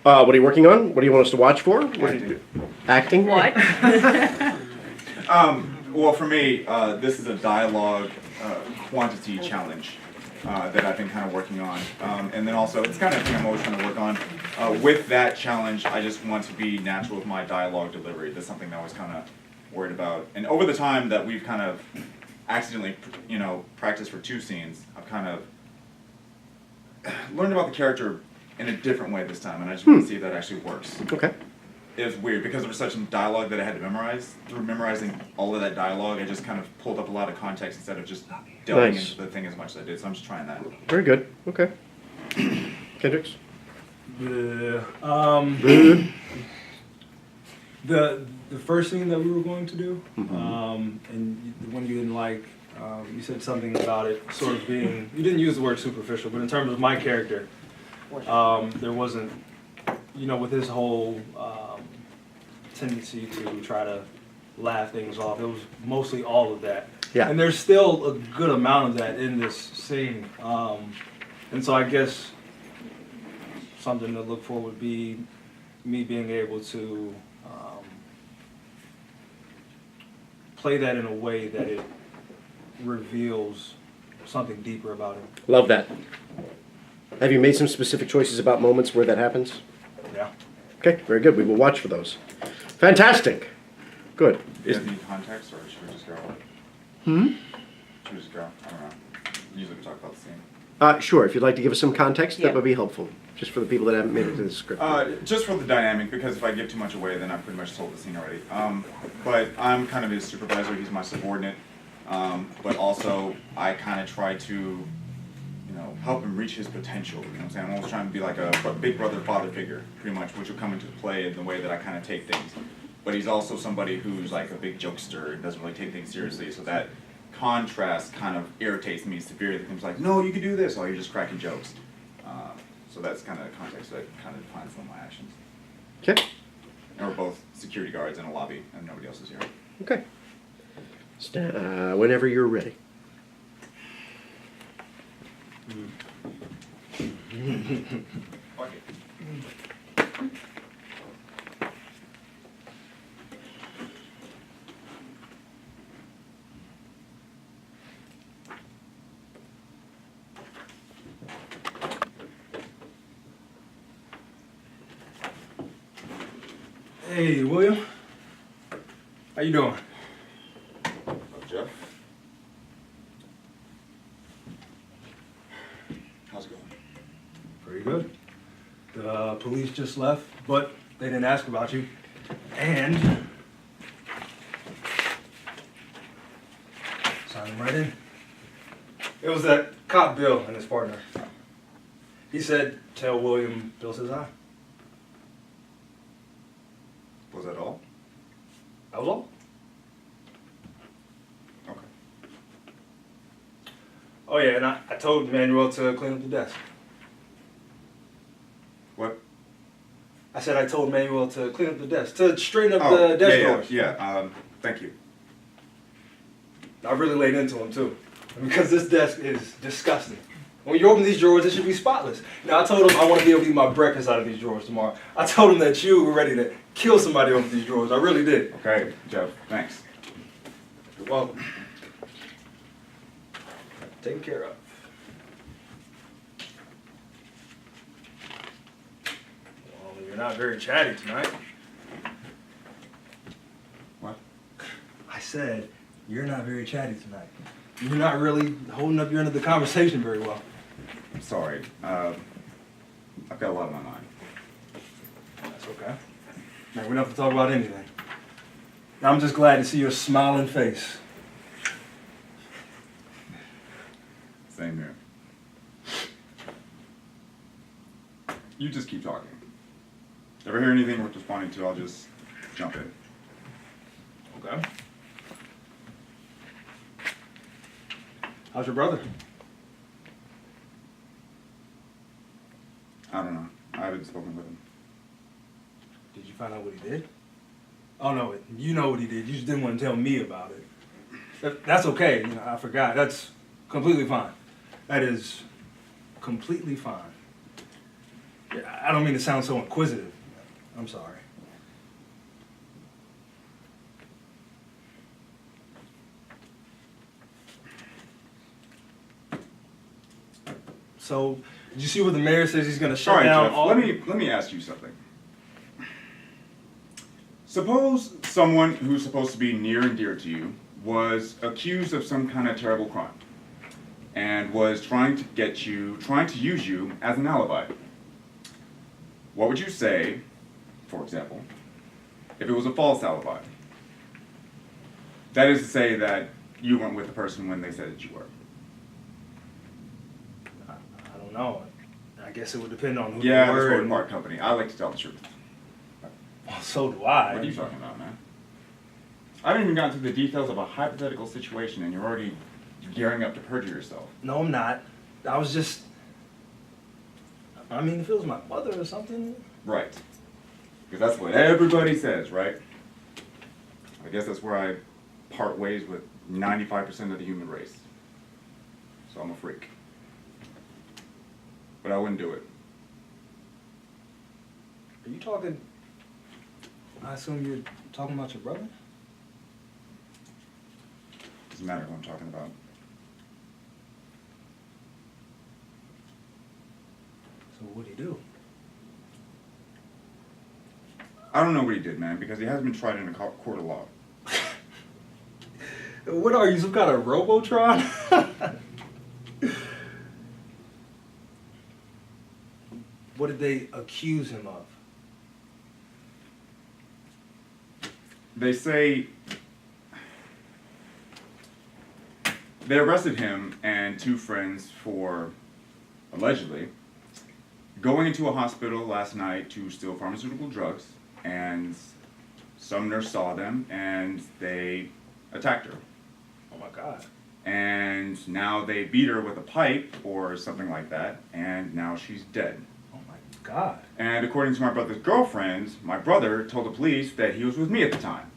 What are you working on? What do you want us to watch for? What do you do? Acting? What? Well, for me, this is a dialogue quantity challenge that I've been kind of working on. And then also, it's kind of a thing I'm always trying to work on. With that challenge, I just want to be natural with my dialogue delivery. That's something that I was kind of worried about. And over the time that we've kind of accidentally, practiced for 2 scenes, I've kind of learned about the character in a different way this time, and I just want to see if that actually works. Okay. It was weird because there was such dialogue that I had to memorize. Through memorizing all of that dialogue, I just kind of pulled up a lot of context instead of just delving Nice. into the thing as much as I did. So I'm just trying that. Very good. Okay. Kendrix? The first scene that we were going to do, and the one you didn't like, you said something about it sort of being, you didn't use the word superficial, but in terms of my character, there wasn't, with his whole tendency to try to laugh things off, it was mostly all of that. Yeah. And there's still a good amount of that in this scene. And so I guess something to look for would be me being able to play that in a way that it reveals something deeper about him. Love that. Have you made some specific choices about moments where that happens? Yeah. Okay, very good. We will watch for those. Fantastic. Good. Do you need context, or should we just go? Should we just go? I don't know. Usually we talk about the scene. Sure, if you'd like to give us some context, Yeah. that would be helpful. Just for the people that haven't made it to the script. Just for the dynamic, because if I give too much away, then I pretty much told the scene already. But I'm kind of his supervisor. He's my subordinate. But also, I kind of try to, help him reach his potential. You know what I'm saying? I'm always trying to be like a big brother, father figure, pretty much, which will come into play in the way that I kind of take things. But he's also somebody who's like a big jokester and doesn't really take things seriously. So that contrast kind of irritates me severely. He's like, no, you can do this, or you're just cracking jokes. So that's kind of the context that kind of defines some of my actions. Okay. And we're both security guards in a lobby, and nobody else is here. Okay. Whenever you're ready. Fuck it. Hey, William. How you doing? Jeff? How's it going? Pretty good. The police just left, but they didn't ask about you. And sign him right in. It was that cop Bill and his partner. He said, tell William Bill says hi. Was that all? That was all. Okay. Oh yeah, and I told Manuel to clean up the desk. What? I said I told Manuel to clean up the desk, to straighten up the desk drawers. Yeah, thank you. I really laid into him too, because this desk is disgusting. When you open these drawers, it should be spotless. Now, I told him I want to be able to eat my breakfast out of these drawers tomorrow. I told him that you were ready to kill somebody over these drawers. I really did. Okay, Jeff, thanks. You're welcome. Taken care of. Well, you're not very chatty tonight. What? I said, you're not very chatty tonight. You're not really holding up your end of the conversation very well. I'm sorry. I've got a lot on my mind. That's okay. Man, we don't have to talk about anything. I'm just glad to see your smiling face. Same here. You just keep talking. Ever hear anything worth responding to, I'll just jump in. Okay. How's your brother? I don't know. I haven't spoken with him. Did you find out what he did? Oh no, you know what he did. You just didn't want to tell me about it. That's okay. I forgot. That's completely fine. That is completely fine. I don't mean to sound so inquisitive. I'm sorry. So, did you see what the mayor says he's going to shut All right, down Jeff, all? let me ask you something. Suppose someone who's supposed to be near and dear to you was accused of some kind of terrible crime and was trying to use you as an alibi. What would you say, for example, if it was a false alibi? That is to say that you weren't with the person when they said that you were. I don't know. I guess it would depend on who Yeah, they this were. word and- Mark Company. I like to tell the truth. Well, so do I. What are you talking about, man? I haven't even gotten through the details of a hypothetical situation and you're already gearing up to perjure yourself. No, I'm not. I was just. I mean, if it was my mother or something. Right. Because that's what everybody says, right? I guess that's where I part ways with 95% of the human race. So I'm a freak. But I wouldn't do it. Are you talking? I assume you're talking about your brother? Doesn't matter who I'm talking about. So what'd he do? I don't know what he did, man, because he hasn't been tried in a court of law. What are you, some kind of Robotron? What did they accuse him of? They say they arrested him and two friends for, allegedly, going into a hospital last night to steal pharmaceutical drugs, and some nurse saw them and they attacked her. Oh my God. And now they beat her with a pipe or something like that, and now she's dead. Oh my God. And according to my brother's girlfriend, my brother told the police that he was with me at the time,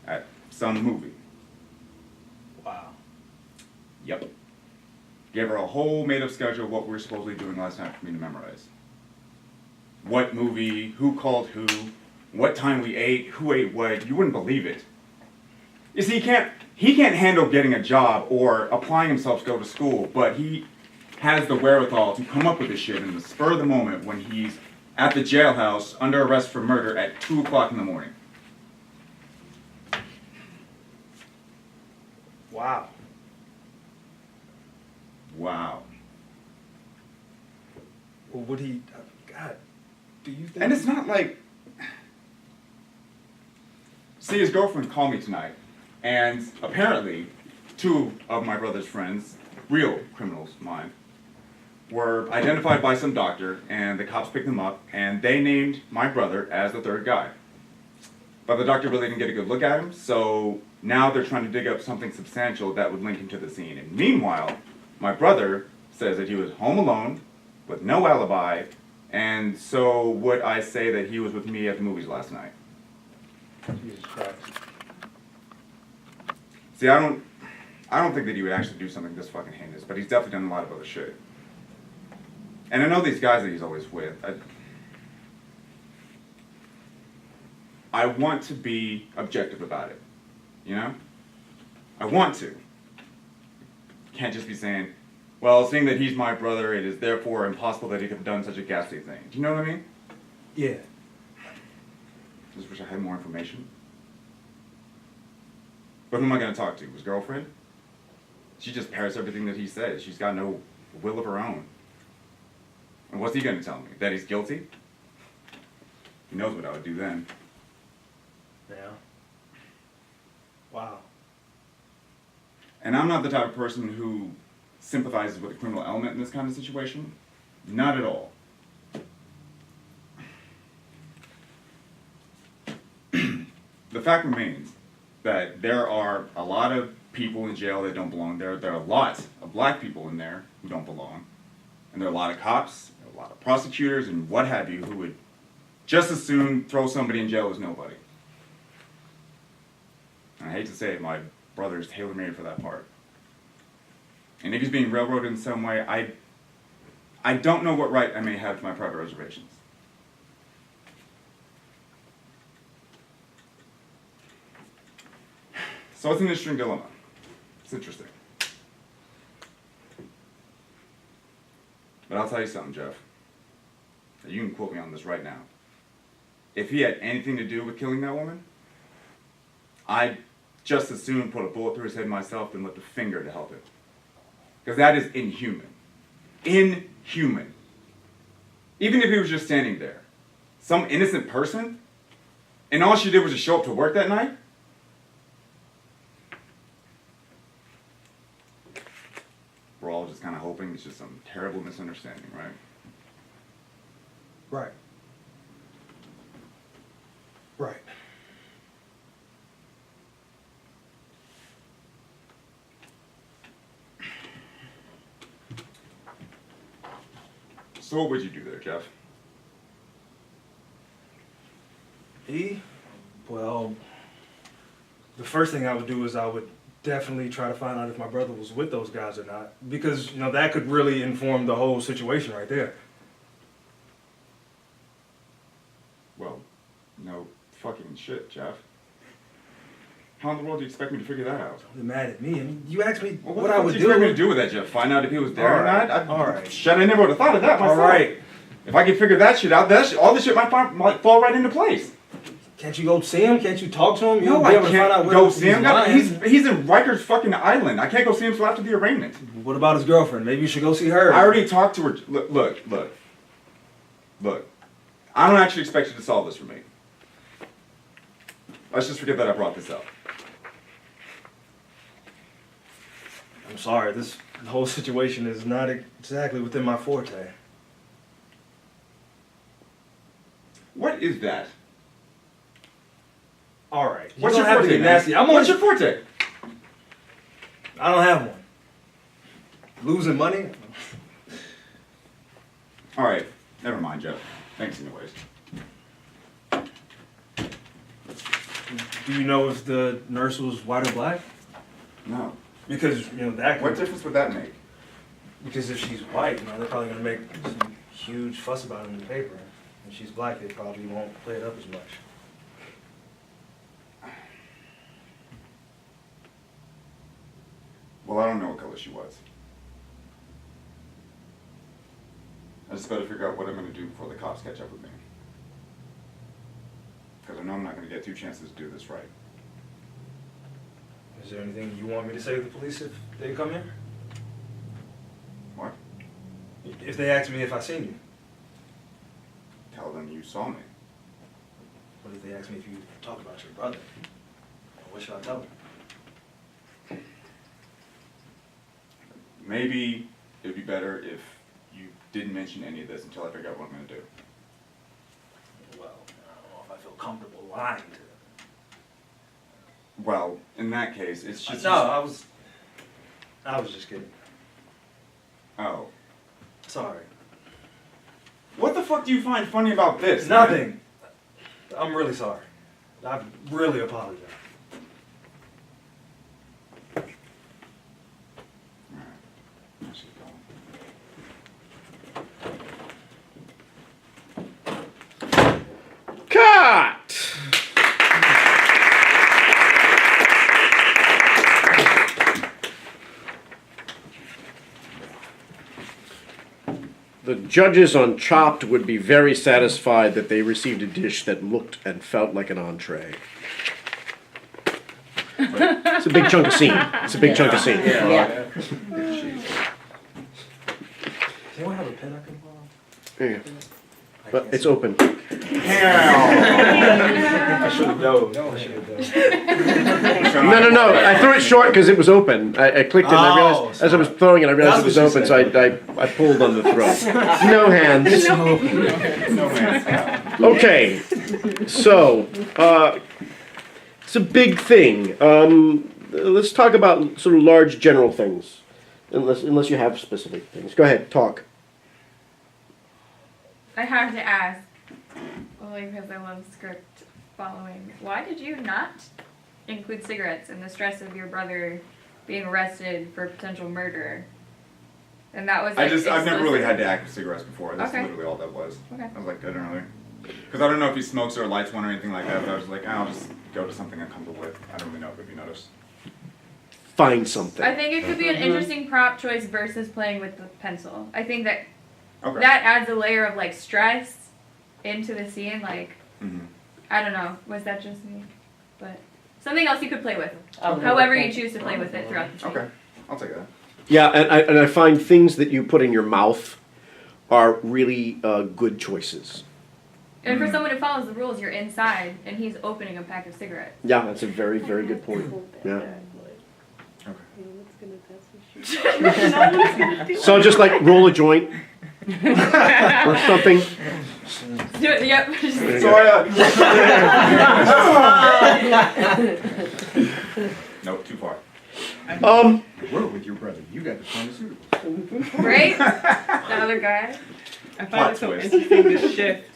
at some movie. Wow. Yep. Gave her a whole made-up schedule of what we were supposedly doing last night for me to memorize. What movie, who called who, what time we ate, who ate what. You wouldn't believe it. You see, he can't handle getting a job or applying himself to go to school, but he has the wherewithal to come up with this shit in the spur of the moment when he's at the jailhouse under arrest for murder at 2 o'clock in the morning. Wow. Wow. Well, would he? God, do you think? And it's not like... See, his girlfriend called me tonight, and apparently, two of my brother's friends, real criminals, mine, were identified by some doctor, and the cops picked them up, and they named my brother as the third guy. But the doctor really didn't get a good look at him, so now they're trying to dig up something substantial that would link him to the scene. And meanwhile, my brother says that he was home alone, with no alibi, and so would I say that he was with me at the movies last night. Jesus Christ. See, I don't think that he would actually do something this fucking heinous, but he's definitely done a lot of other shit. And I know these guys that he's always with. I want to be objective about it, you know? I want to. Can't just be saying, well, seeing that he's my brother, it is therefore impossible that he could have done such a ghastly thing. Do you know what I mean? Yeah. Just wish I had more information. But who am I going to talk to? His girlfriend? She just parrots everything that he says. She's got no will of her own. And what's he going to tell me? That he's guilty? He knows what I would do then. Yeah. Wow. And I'm not the type of person who sympathizes with the criminal element in this kind of situation. Not at all. The fact remains that there are a lot of people in jail that don't belong there. There are lots of black people in there who don't belong. And there are a lot of cops, a lot of prosecutors, and what have you, who would just as soon throw somebody in jail as nobody. And I hate to say it, my brother is tailor-made for that part. And if he's being railroaded in some way, I don't know what right I may have to my private reservations. So it's an interesting dilemma. It's interesting. But I'll tell you something, Jeff. You can quote me on this right now. If he had anything to do with killing that woman, I'd just as soon put a bullet through his head myself than lift a finger to help him. Because that is inhuman. Inhuman. Even if he was just standing there. Some innocent person, and all she did was just show up to work that night? We're all just kind of hoping it's just some terrible misunderstanding, right? Right. Right. So what would you do there, Jeff? Well, the first thing I would do is I would definitely try to find out if my brother was with those guys or not. Because, you know, that could really inform the whole situation right there. Well, no fucking shit, Jeff. How in the world do you expect me to figure that out? You're mad at me. I mean, you asked me Well, what I would do do. you expect me to do with that, Jeff? Find out if he was there or Alright, not? alright. Shit, I never would have thought of that myself. All right. If I could figure that shit out, all this shit might fall right into place. Can't you go see him? Can't you talk to him? No, You'll I be able to find out can't where go see him. lying. He's in Rikers fucking Island. I can't go see him until after the arraignment. What about his girlfriend? Maybe you should go see her. I already talked to her. Look. I don't actually expect you to solve this for me. Let's just forget that I brought this up. I'm sorry, this whole situation is not exactly within my forte. What is that? All right. You What's don't your have to forte, get man? nasty. What's your forte? I don't have one. Losing money? All right, never mind, Jeff. Thanks anyways. Do you know if the nurse was white or black? No. Because, you know, that What could, difference would that make? because if she's white, you know, they're probably gonna make some huge fuss about it in the paper. If she's black, they probably won't play it up as much. Well, I don't know what color she was. I just better figure out what I'm going to do before the cops catch up with me. Because I know I'm not going to get 2 chances to do this right. Is there anything you want me to say to the police if they come here? What? If they ask me if I seen you? Tell them you saw me. What if they ask me if you talk about your brother? What should I tell them? Maybe it would be better if you didn't mention any of this until I figure out what I'm going to do. Well, I don't know if I feel comfortable lying to them. Well, in that case, it's just... No, I was just kidding. Oh. Sorry. What the fuck do you find funny about this? man? Nothing. I'm really sorry. I really apologize. Alright. I should go. Cut! The judges on Chopped would be very satisfied that they received a dish that looked and felt like an entree. It's a big chunk of scene. It's a big chunk of scene. Yeah. Does anyone have a pen I can borrow? There you go. I But can't it's see. open. I should have dove. I should have dove. No. I threw it short because it was open. I clicked it and I realized, as I was throwing it, I realized it was That's what open, she so I pulled on the throat. No hands. No man's sky. Okay, so, it's a big thing. Let's talk about sort of large general things, unless you have specific things. Go ahead, talk. I have to ask, only because I love script following. Why did you not include cigarettes in the stress of your brother being arrested for potential murder? And that was like, I've never really had explicit. to act with cigarettes before. That's Okay. literally all that was. Okay. I was like, I don't know. Because I don't know if he smokes or lights one or anything like that, but I was like, I'll just go to something I'm comfortable with. I don't really know if you noticed. find something. I think it could be an interesting prop choice versus playing with the pencil. I think that Okay. that adds a layer of like stress into the scene. Like, Mhm. I don't know, was that just me? But something else you could play with. Oh, However you choose to play with it throughout the scene. Okay, I'll take that. Yeah, and I find things that you put in your mouth are really good choices. And for someone who follows the rules, you're inside and he's opening a pack of cigarettes. Yeah, that's a very, very good point. Yeah. So just like roll a joint or something. Yep. Nope, too far. Work with your brother. You got the pharmaceuticals. Right? The other guy. I Plot find it so twist. interesting the shift.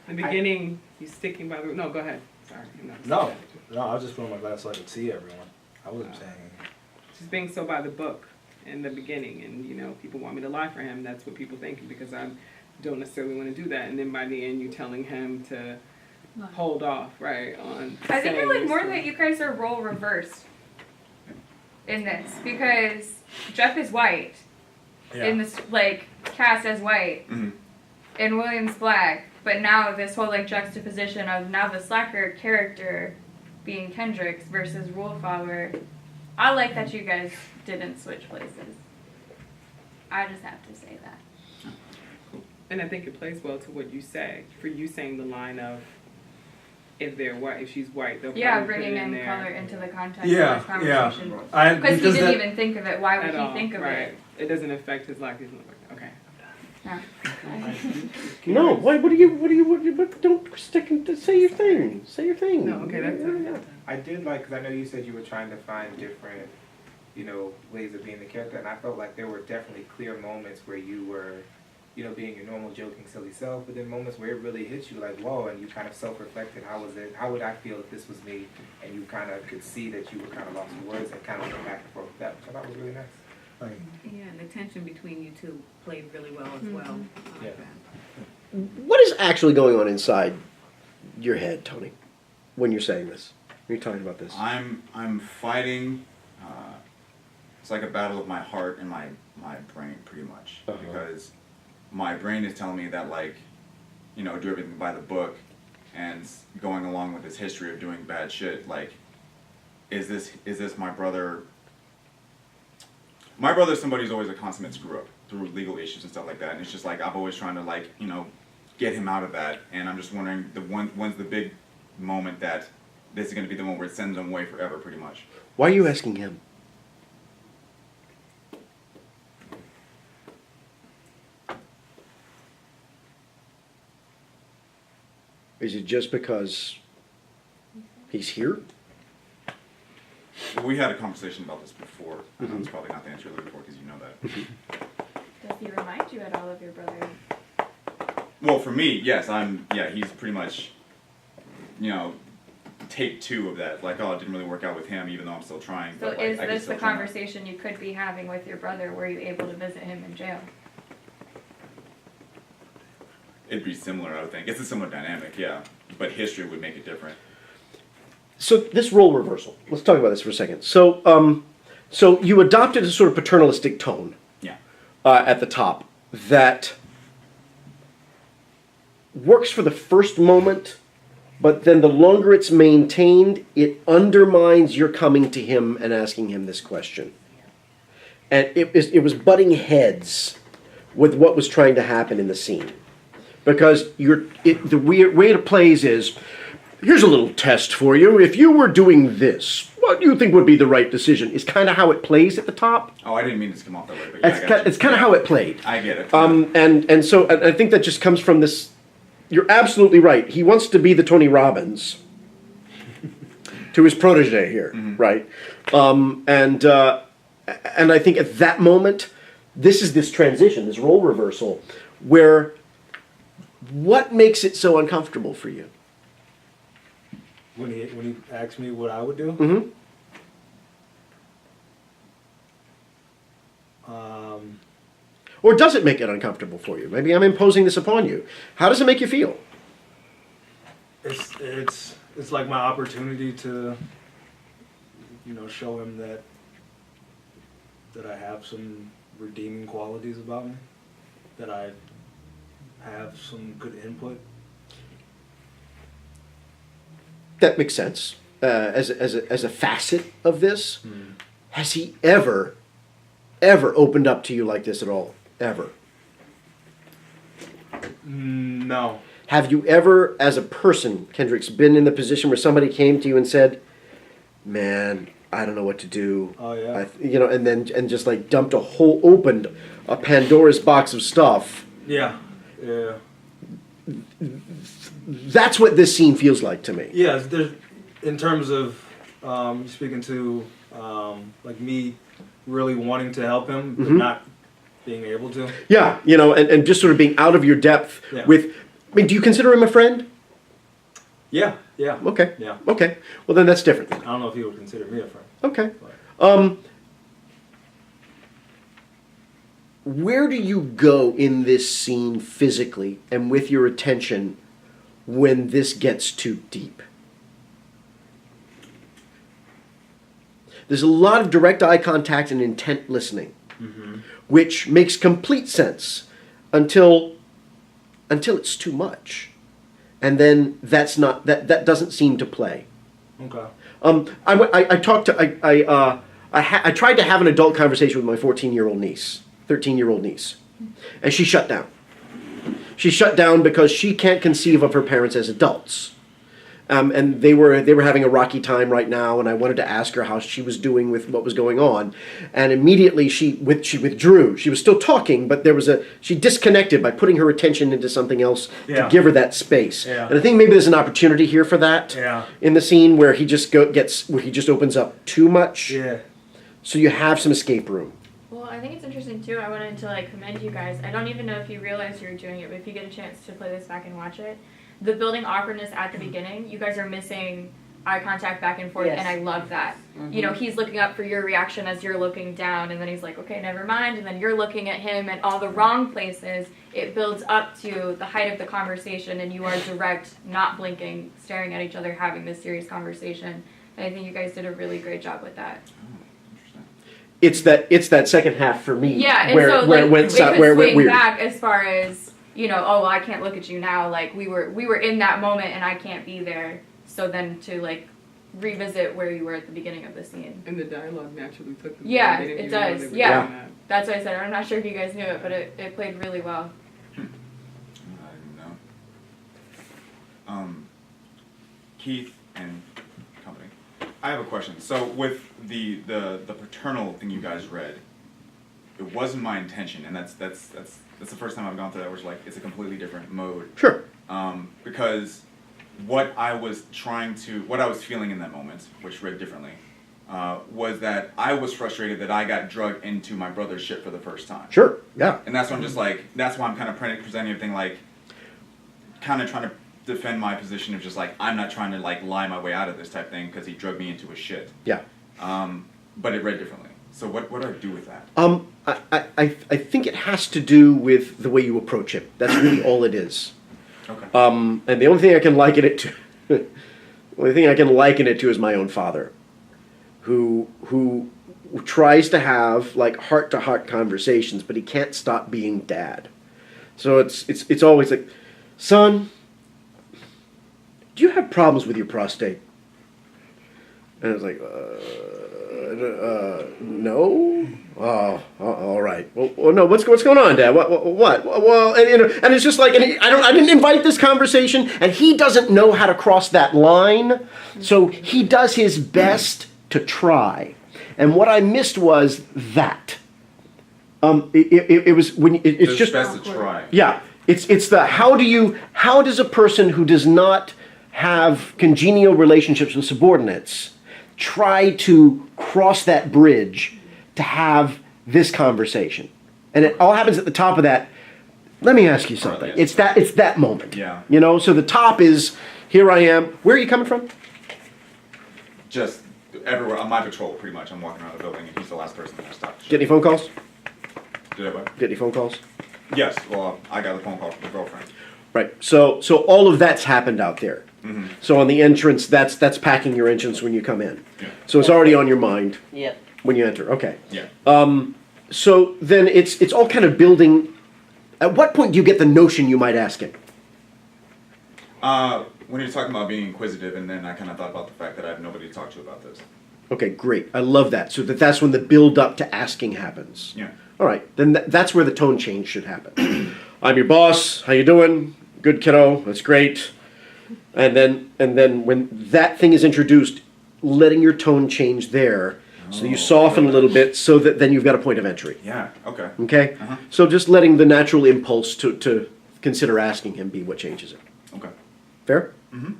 In the beginning, he's sticking by the. No, go ahead. Sorry. No, I was just putting my glass so I could see everyone. I wasn't saying anything. She's being so by the book in the beginning, and people want me to lie for him. That's what people think because I don't necessarily want to do that. And then by the end, you telling him to hold off, right? On. I think saying I like this more stuff. that you guys are role reversed in this because Jeff is white in this like cast as white Mhm. and William's black, but now this whole like juxtaposition of now the slacker character being Kendrix versus Ruleflower. I like that you guys didn't switch places. I just have to say that. And I think it plays well to what you say. For you saying the line of, if they're white, if she's white, they'll Yeah, probably put bringing it in in there color into the context Yeah, of this conversation. I, Because he because didn't that- even think of it. Why would at he all, think of right? it? It doesn't affect his life. He's not like, okay. Yeah. No, what do you, don't stick and say your thing. Say your thing. No, okay, that's I did like, because I know you said you were trying to find different, ways of being the character, and I felt like there were definitely clear moments where you were, being your normal joking, silly self, but then moments where it really hit you like, whoa, and you kind of self-reflected, how would I feel if this was me, and you kind of could see that you were kind of lost for words and kind of went back and forth with that, which I thought was really nice. Yeah, and the tension between you two played really well as well. I like that. What is actually going on inside your head, Tony, when you're saying this? When you're talking about this? I'm fighting. It's like a battle of my heart and my brain, pretty much, Uh-huh. because my brain is telling me that do everything by the book, and going along with this history of doing bad shit. Like, is this my brother? My brother's somebody who's always a consummate screw up through legal issues and stuff like that, and it's just like I'm always trying to get him out of that, and I'm just wondering when's the big moment that this is going to be the one where it sends him away forever, pretty much. Why are you asking him? Is it just because he's here? We had a conversation about this before. I know it's probably not the answer you're looking for because you know that. Does he remind you at all of your brother? Well, for me, yes, he's pretty much, take two of that. Like, oh, it didn't really work out with him, even though I'm still trying. So but, is I can this still the try. conversation you could be having with your brother? Were you able to visit him in jail? It'd be similar, I would think. It's a similar dynamic, yeah. But history would make it different. So this role reversal. Let's talk about this for a second. So, so you adopted a sort of paternalistic tone Yeah. at the top that works for the first moment, but then the longer it's maintained, it undermines your coming to him and asking him this question. And it was butting heads with what was trying to happen in the scene. Because the way it plays is, here's a little test for you. If you were doing this, what do you think would be the right decision? Is kind of how it plays at the top. Oh, I didn't mean it to come off that way, but yeah, I got you. It's kind of how it played. I get it. And so I think that just comes from this. You're absolutely right. He wants to be the Tony Robbins to his protege here, right? And I think at that moment, this is this transition, this role reversal, where what makes it so uncomfortable for you? When he asked me what I would do, Mm-hmm. Or does it make it uncomfortable for you? Maybe I'm imposing this upon you. How does it make you feel? it's like my opportunity to show him that I have some redeeming qualities about me, that I have some good input. That makes sense. As a facet of this, has he ever opened up to you like this at all? Ever? No. Have you ever, as a person, Kendrix, been in the position where somebody came to you and said, "Man, I don't know what to do." Oh yeah. And just like opened a Pandora's box of stuff. Yeah. Yeah. That's what this scene feels like to me. Yeah. There's, in terms of speaking to like me really wanting to help him, but not being able to. Yeah, and just sort of being out of your depth Yeah. with. I mean, do you consider him a friend? Yeah. Yeah. Okay. Yeah. Okay. Well, then that's different. I don't know if he would consider me a friend. Okay. But. Where do you go in this scene physically and with your attention when this gets too deep? There's a lot of direct eye contact and intent listening, which makes complete sense until it's too much, and then that doesn't seem to play. Okay. I tried to have an adult conversation with my 13-year-old niece, and she shut down. She shut down because she can't conceive of her parents as adults. And they were having a rocky time right now, and I wanted to ask her how she was doing with what was going on. And immediately she withdrew. She was still talking, but she disconnected by putting her attention into something else to give her that space. Yeah. And I think maybe there's an opportunity here for that in the scene where he just opens up too much. Yeah. So you have some escape room. Well, I think it's interesting too. I wanted to commend you guys. I don't even know if you realized you were doing it, but if you get a chance to play this back and watch it, the building awkwardness at the beginning, you guys are missing eye contact back and forth, and I love that. He's looking up for your reaction as you're looking down, and then he's like, okay, never mind, and then you're looking at him at all the wrong places. It builds up to the height of the conversation, and you are direct, not blinking, staring at each other, having this serious conversation. And I think you guys did a really great job with that. It's that second half for me. Yeah, and where so it went weird. Back as far as oh, well, I can't look at you now. Like we were in that moment, and I can't be there. So then to revisit where you were at the begining of the scene. And the dialogue naturally took them. Yeah, They didn't it even know does. they were Yeah. doing that. That's why I said I'm not sure if you guys knew it, but it played really well. I didn't know. Keith and company. I have a question. So with the paternal thing you guys read, it wasn't my intention, and that's the first time I've gone through that, where it's a completely different mode. Sure. Because what I was feeling in that moment, which read differently, was that I was frustrated that I got drugged into my brother's shit for the first time. Sure. Yeah. And that's why I'm just that's why I'm kind of presenting everything kind of trying to defend my position of just I'm not trying to lie my way out of this type thing because he drugged me into his shit. Yeah. But it read differently. So what do I do with that? I think it has to do with the way you approach it. That's really all it is. Okay. And the only thing I can liken it to, is my own father, who tries to have heart-to-heart conversations, but he can't stop being dad. So it's always like, son, do you have problems with your prostate? And I was like, no. Oh, all right. Well, no. What's going on, Dad? What? Well, and it's just I didn't invite this conversation, and he doesn't know how to cross that line, so he does his best to try. And what I missed was that. It was when it's just best to try. Yeah. It's the how does a person who does not have congenial relationships with subordinates try to cross that bridge to have this conversation? And it all happens at the top of that. Let me ask you something. It's that moment. Yeah. So the top is, here I am. Where are you coming from? Just everywhere. On my patrol, pretty much. I'm walking around the building, and he's the last person that I stopped. Get any phone calls? Did I what? Get any phone calls? Yes. Well, I got a phone call from the girlfriend. Right. So all of that's happened out there. Mm-hmm. So on the entrance, that's packing your entrance when you come in. Yeah. So it's already on your mind Yep. when you enter. Okay. Yeah. So then it's all kind of building. At what point do you get the notion you might ask him? When you're talking about being inquisitive, and then I kind of thought about the fact that I have nobody to talk to about this. Okay, great. I love that. So that's when the build up to asking happens. Yeah. All right, then that's where the tone change should happen. I'm your boss. How you doing? Good, kiddo. That's great. And then when that thing is introduced, letting your tone change there, so you soften a little bit, so that then you've got a point of entry. Yeah. Okay. Okay. Uh-huh. So just letting the natural impulse to consider asking him be what changes it. Okay. Fair? Mm-hmm.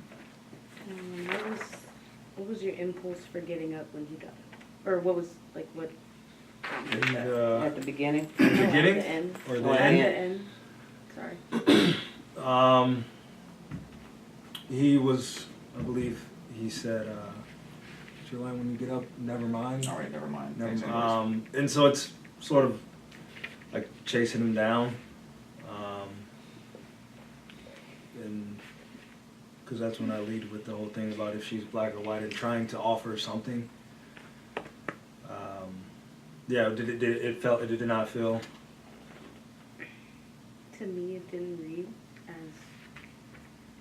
What was your impulse for getting up when he got up? Or what was, like, what? At the beginning? the beginning? At the end? Or the Oh, at end? the end. Sorry. He was, I believe, he said, July, when you get up, never mind. All right. Never mind. Never, Thanks anyways. and so it's sort of like chasing him down. And because that's when I lead with the whole thing about if she's black or white and trying to offer something. Yeah, it did not feel. To me, it didn't read as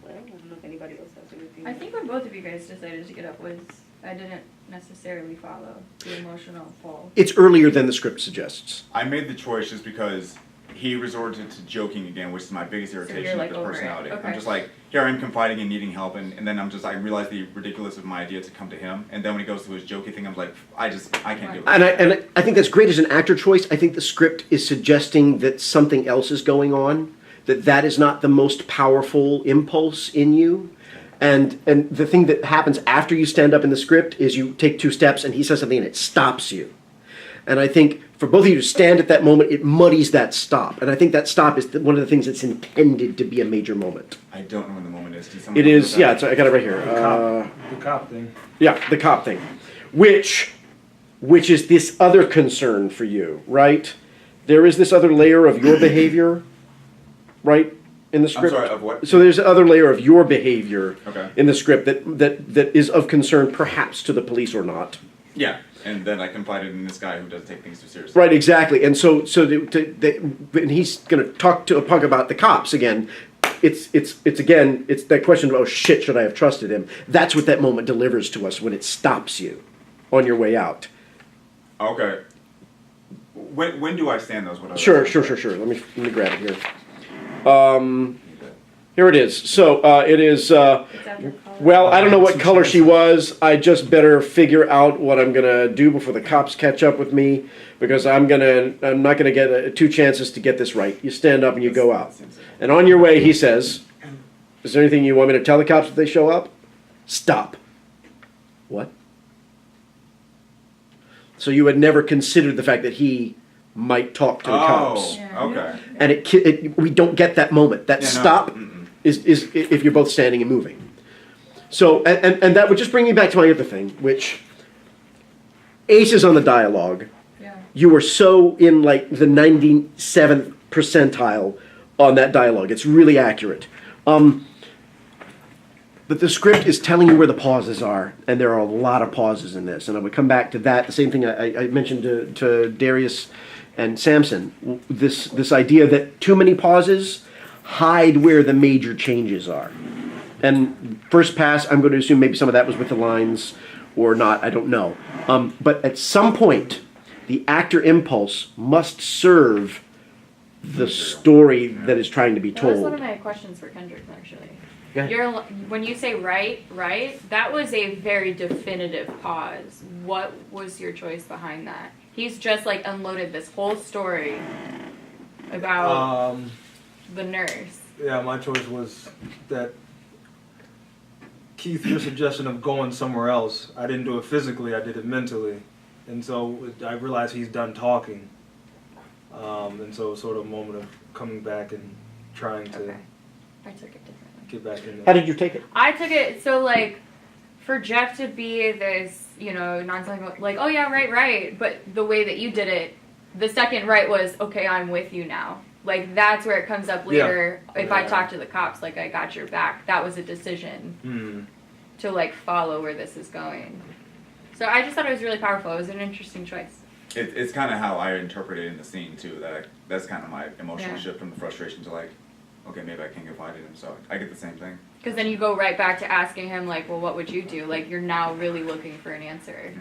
well. I don't know if anybody else has anything. I think when both of you guys decided to get up was, I didn't necessarily follow the emotional pull. It's earlier than the script suggests. I made the choice just because he resorted to joking again, which is my biggest irritation you're, like, of his over it. personality. Okay. I'm just like, here I am confiding and needing help, and then I realize the ridiculous of my idea to come to him, and then when he goes to his jokey thing, I'm like, I can't do it. And I think that's great as an actor choice. I think the script is suggesting that something else is going on, that is not the most powerful impulse in you. And the thing that happens after you stand up in the script is you take 2 steps and he says something and it stops you. And I think for both of you to stand at that moment, it muddies that stop. And I think that stop is one of the things that's intended to be a major moment. I don't know when the moment is. Can someone It help me is, with yeah, that? I got it right here. The cop thing. Yeah, the cop thing. Which is this other concern for you, right? There is this other layer of your behavior, right, in the I'm script? sorry, of what? So there's another layer of your behavior Okay. in the script that is of concern perhaps to the police or not. Yeah, and then I confided in this guy who doesn't take things too seriously. Right, exactly. And so when he's going to talk to a punk about the cops again, it's that question of, oh shit, should I have trusted him? That's what that moment delivers to us when it stops you on your way out. Okay. When do I stand those? What Sure. Let me grab it here. Here it is. So it is. It's after college. Well, I don't know what color she was. I just better figure out what I'm gonna do before the cops catch up with me, because I'm not gonna get 2 chances to get this right. You stand up and you go out, and on your way, he says, "Is there anything you want me to tell the cops if they show up?" Stop. What? So you had never considered the fact that he might talk to the cops. Yeah. Okay. And we don't get that moment. That Yeah, no. stop is if you're both standing and moving. So, and that would just bring me back to my other thing, which aces on the dialogue. Yeah. You were so in like the 97th percentile on that dialogue. It's really accurate. But the script is telling you where the pauses are, and there are a lot of pauses in this. And I would come back to that. The same thing I mentioned to Darius and Samson. This idea that too many pauses hide where the major changes are. And first pass, I'm going to assume maybe some of that was with the lines or not. I don't know. But at some point, the actor impulse must serve the story that is trying to be That was one of told. my questions for Kendrix, actually. Go ahead. When you say right, that was a very definitive pause. What was your choice behind that? He's just like unloaded this whole story about the nurse. Yeah, my choice was that Keith, your suggestion of going somewhere else, I didn't do it physically, I did it mentally. And so I realized he's done talking. And so sort of a moment of coming back and trying to Okay. I took it differently. get back in How there. did you take it? I took it so like for Jeff to be this, nonsense like, oh yeah, right, but the way that you did it, the second right was, okay, I'm with you now. like that's where it comes up later. If I talk to the cops, like I got your back, that was a decision to like follow where this is going. So I just thought it was really powerful. It was an interesting choice. It's kind of how I interpret it in the scene too. That's kind of my emotional shift from the frustration to like, okay, maybe I can confide in him. So I get the same thing. Because then you go right back to asking him like, well, what would you do? Like you're now really looking for an answer.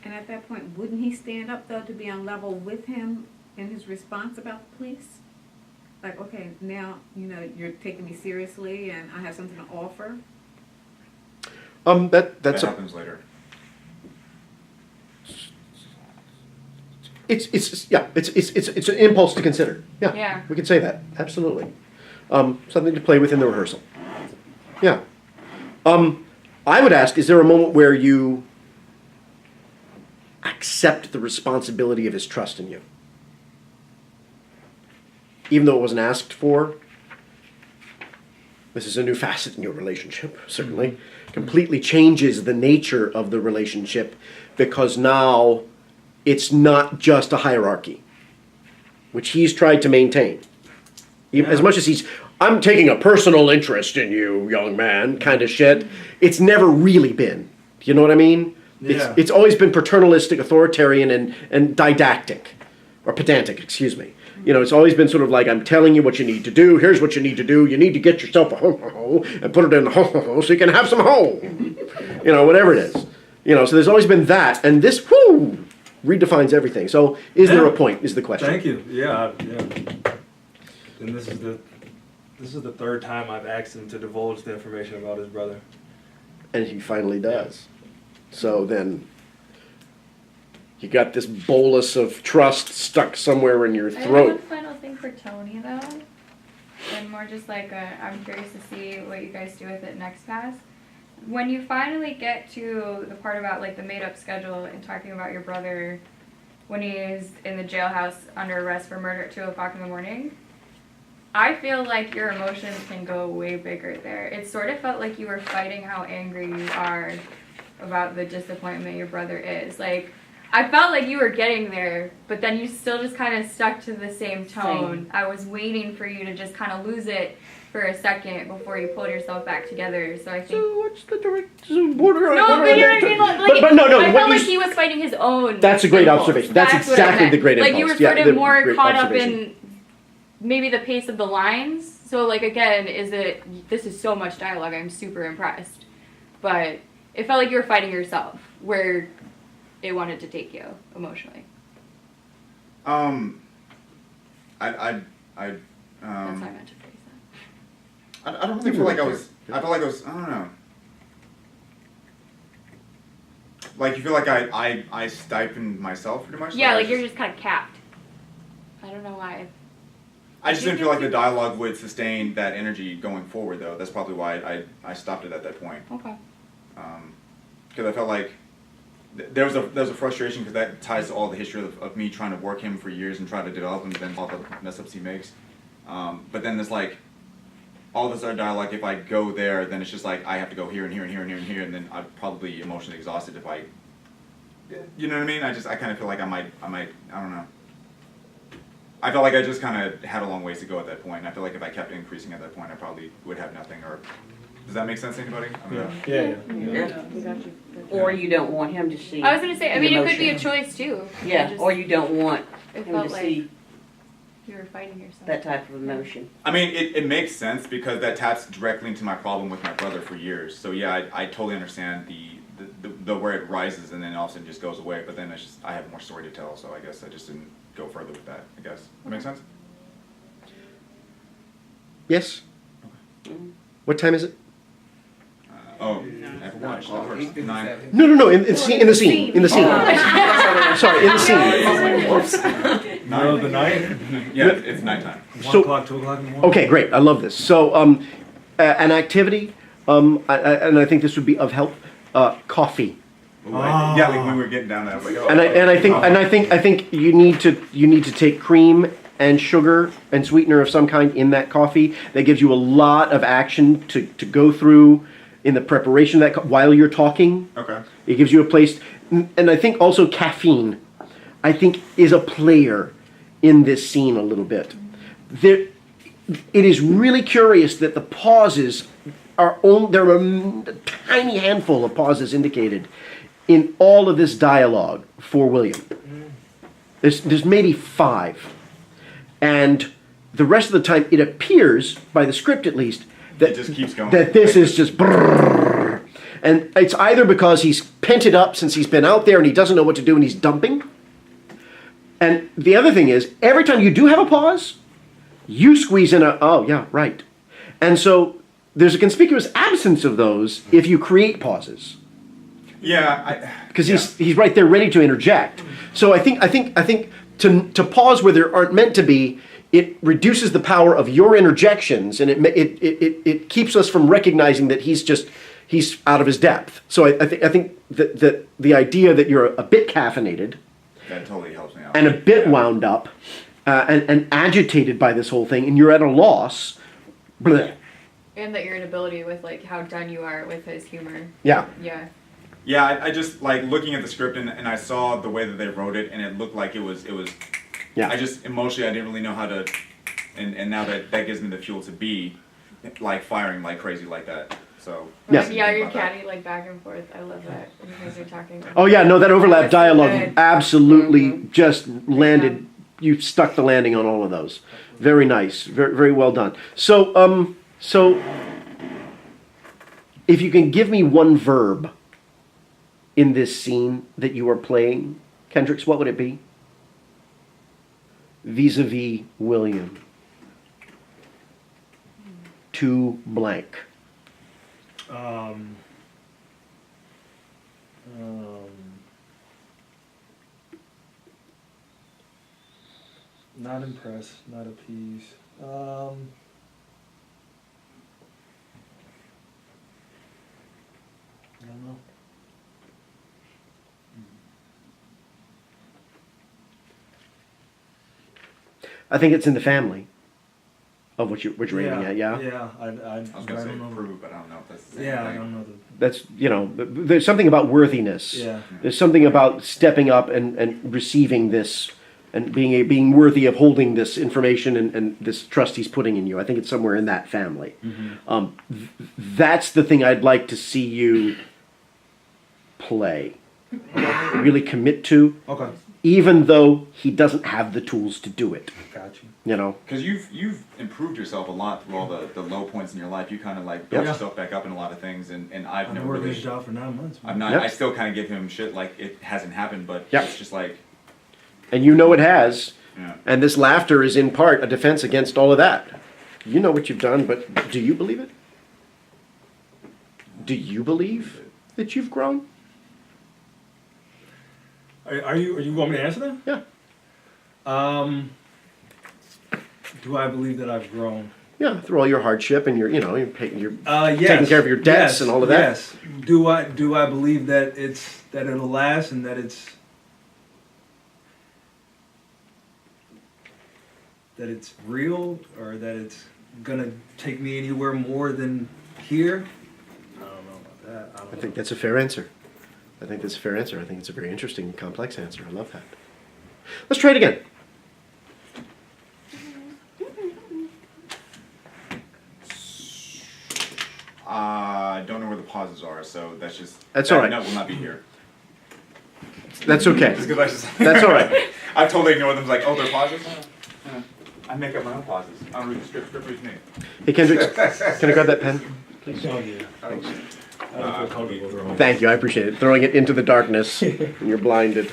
And at that point, wouldn't he stand up though to be on level with him in his response about the police? Like, okay, now, you know, you're taking me seriously and I have something to offer. That That's happens later. it's an impulse to consider. Yeah, Yeah. we can say that absolutely. Something to play with in the rehearsal. Yeah. I would ask: is there a moment where you accept the responsibility of his trust in you, even though it wasn't asked for? This is a new facet in your relationship. Certainly, completely changes the nature of the relationship because now it's not just a hierarchy, which he's tried to maintain. As much as I'm taking a personal interest in you, young man, kind of shit, it's never really been. You know what I mean? Yeah. It's always been paternalistic, authoritarian, and didactic, or pedantic, excuse me. You know, it's always been sort of like, I'm telling you what you need to do, here's what you need to do, you need to get yourself a ho-ho-ho, and put it in the ho-ho-ho so you can have some ho. You know, whatever it is. You know, so there's always been that, and this, whoo, redefines everything. So, is there a point, is the question. Thank you. Yeah. And this is the third time I've asked him to divulge the information about his brother. And he finally does. So then, you got this bolus of trust stuck somewhere in your I have one throat. final thing for Tony though, and more just like I'm curious to see what you guys do with it next pass. When you finally get to the part about like the made up schedule and talking about your brother when he's in the jailhouse under arrest for murder at 2 o'clock in the morning, I feel like your emotions can go way bigger there. It sort of felt like you were fighting how angry you are about the disappointment your brother is. Like, I felt like you were getting there, but then you still just kind of stuck to the same tone. I was waiting for you to just kind of lose it for a second before you pulled yourself back together. So I think. So what's the direct border? No, but you know what I mean. Like, but no. I what felt you like he was fighting his own. That's a great impulse. observation. That's what I exactly meant. the great Like you were impulse. sort Yeah, of the more great caught up observation. in maybe the pace of the lines. So like again, this is so much dialogue. I'm super impressed, but it felt like you were fighting yourself where it wanted to take you emotionally. I That's how I meant to phrase that. I don't really feel like I was. I feel like I was. I don't know. Like you feel like I stifled myself pretty much. Yeah, I like you're just kind of capped. I don't know why. I just didn't feel like the dialogue would sustain that energy going forward, though. That's probably why I stopped it at that point. Okay. Because I felt like there was a frustration because that ties to all the history of me trying to work him for years and try to develop him, then all the mess ups he makes. But then there's like all this other dialogue. If I go there, then it's just like I have to go here and here and here and here and here, and then I'm probably emotionally exhausted if I. You know what I mean? I kind of feel like I might I don't know. I felt like I just kind of had a long ways to go at that point. And I feel like if I kept increasing at that point, I probably would have nothing. Or does that make sense to anybody? I mean, Yeah. We got you. Or you don't want him to see. I was gonna say. I the mean, it could be a emotion. choice too. Yeah, It just- or you don't want It him felt to like see you were fighting yourself. that type of emotion. I mean, it makes sense because that taps directly into my problem with my brother for years. So yeah, I totally understand the where it rises and then all of a sudden just goes away. But then it's just I have more story to tell, so I guess I just didn't go further with that. I guess that makes sense. Yes? What time is it? Oh, I forgot. Call first. 9. No. In the scene. In the scene. Sorry, in the scene. Middle of the night? Yeah, it's nighttime. 1 So- o'clock, 2 o'clock in the morning? Okay, great. I love this. So, an activity, and I think this would be of help. Coffee. Ooh, yeah, like when we were getting down there, I was like, oh. And I think you need to take cream and sugar and sweetener of some kind in that coffee. That gives you a lot of action to go through in the preparation of that while you're talking. Okay. It gives you a place, and I think also caffeine, I think, is a player in this scene a little bit. There, it is really curious that the pauses there are a tiny handful of pauses indicated in all of this dialogue for William. There's maybe 5. And the rest of the time, it appears, by the script at least, that It just keeps going. that this is just brrrr. And it's either because he's pent it up since he's been out there and he doesn't know what to do and he's dumping. And the other thing is, every time you do have a pause, you squeeze in oh yeah, right. And so there's a conspicuous absence of those if you create pauses. Yeah, Because he's right there ready to interject. So I think to pause where there aren't meant to be, it reduces the power of your interjections, and it keeps us from recognizing that he's out of his depth. So I think that the idea that you're a bit caffeinated that totally helps me out. and a bit wound up and agitated by this whole thing, and you're at a loss. Bleh. And that your inability with like how done you are with his humor. Yeah. Yeah. Yeah, I just like looking at the script and I saw the way that they wrote it, and it looked like it was. Yeah. I just emotionally I didn't really know how to, and now that gives me the fuel to be, like firing like crazy like that. So. Yeah. Yeah, you're catty like back and forth. I love that when you guys are talking. Oh yeah, no, that overlap That's so dialogue good. absolutely just landed. You stuck the landing on all of those. Very nice, very very well done. So if you can give me one verb in this scene that you are playing, Kendrix, what would it be? Vis-a-vis William. To blank. Not impressed, not appease. I don't know. I think it's in the family of what you're aiming at, yeah? Yeah, I I was I gonna say don't know. prove, but I don't know if that's the same Yeah, I thing. don't know That's, there's something about worthiness. Yeah. There's something about stepping up and receiving this and being worthy of holding this information and this trust he's putting in you. I think it's somewhere in that family. That's the thing I'd like to see you play. Really commit to, Okay, even though he doesn't have the tools to do it. got you. You know? Because you've improved yourself a lot through all the low points in your life. You kind of like built Yeah. yourself back up in a lot of things, and I've I've been never working really. this job for 9 months. man. I'm not. Yep. I still kind of give him shit like it hasn't happened, but Yep. it's just like, And you know it has. yeah. And this laughter is in part a defense against all of that. You know what you've done, but do you believe it? Do you believe that you've grown? Are you want me to answer that? Yeah. Do I believe that I've grown? Yeah, through all your hardship and you're Yes. taking care of your debts Yes, and all of that. Yes. Do I believe that it'll last and that it's real, or that it's gonna take me anywhere more than here? I don't know about that. I think that's a fair answer. I think it's a very interesting and complex answer. I love that. Let's try it again. I don't know where the pauses are, so that's just. That's that all right. note will not be here. That's okay. Just 'cause I just. That's all right. I totally ignore them. Like, oh, they're pauses. I make up my own pauses. I don't read the script. Script reads me. Hey, Kendrix, can I grab that pen? Please. Oh yeah. Thanks. I don't feel comfortable throwing it. Thank you, I appreciate it. Throwing it into the darkness when you're blinded.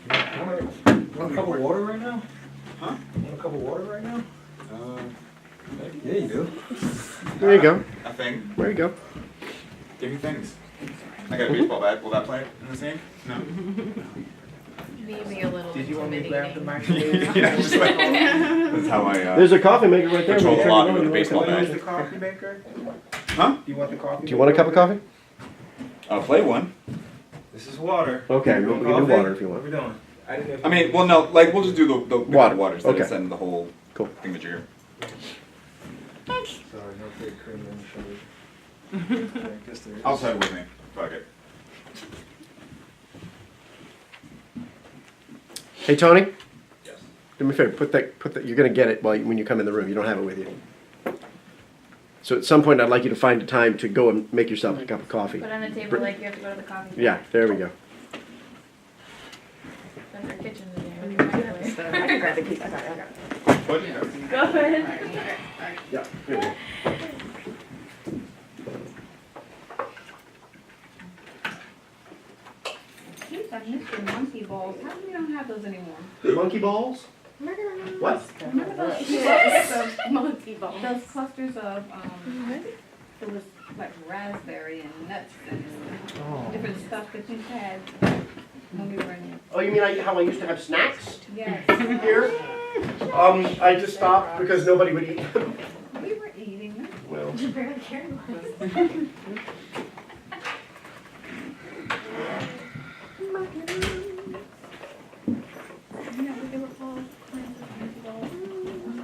Want a cup of water right now? Huh? Want a cup of water right now? Maybe. Yeah, you do. There you go. A thing. There you go. Give me things. I got a baseball bat. Will that play in the scene? No. Maybe a little. Did you want me to grab the intimidating. microwave? Yeah, just like that's how I. There's a coffee maker right there. Control the Turn it lock on. with a You want baseball a cup of Use bat. the coffee maker? Huh? Do you want the coffee? Do you want a cup of coffee? I'll play one. This is water. Okay, You we want can do coffee? water if you What want. are we doing? I didn't know if I mean, well, no, like we'll just do the Water. water instead Okay. of sending the whole Cool. thing that you're. Sorry, no fake cream and sugar. I'll have it with me. Fuck it. Hey, Tony? Yes. Do me a favor, put that, you're gonna get it when you come in the room, you don't have it with you. So at some point, I'd like you to find a time to go and make yourself a cup of coffee. Put on the table like you have to go to the coffee. Yeah, there we go. That's our kitchen today. I can grab the keys. I got it. What? Go ahead. Yeah. Here we go. Keith, I missed your monkey balls. How come we don't have those anymore? Monkey balls? What? Remember those clusters of Monkey ball. those clusters of it was like raspberry and nuts and different stuff that you had when we were in Oh, you mean how I used to have snacks Yes. here? I just stopped because nobody would eat them. We were eating them. Well, You barely carry one. You know, they were all kinds of monkey balls. I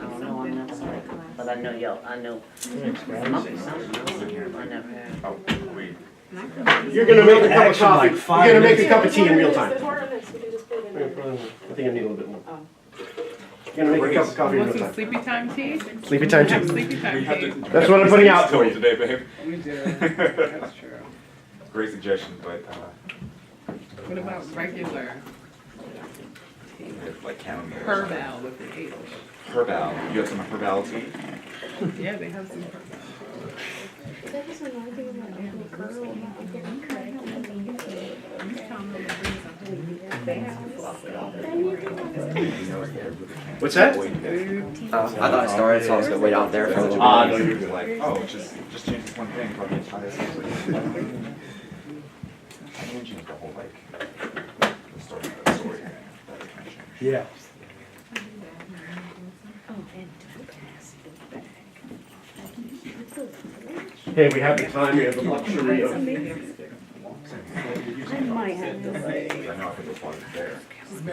don't know, I'm not sorry, but I know y'all, I know. Monkey something, I never had. Oh, wait. you're gonna make a cup of Action, coffee. like 5 You're gonna make a minutes. cup of tea in real time. There's ornaments, we can just put it in there. I think I need a little bit more. Oh. You're gonna make a cup of coffee You in want real some time. sleepy time tea? Sleepy time Have tea. sleepy time We have tea. to. That's what I'm putting out for you. Today, babe. We do, that's true. Great suggestion, but What about regular like chamomile. herbal with the H? Herbal. You have some herbal tea? Yeah, they have some herbal. Is that just another thing about Uncle Carl about Uncle Craig? What's that? I thought it started, so I was gonna wait out there for a little Ah, bit. no, you're good. Like, oh, just change this one thing for the entire season. I can change the whole the story of the story. That we can change. Yeah. Hey, we have the time, we have the luxury of. I might have to. I know I put the water there. Want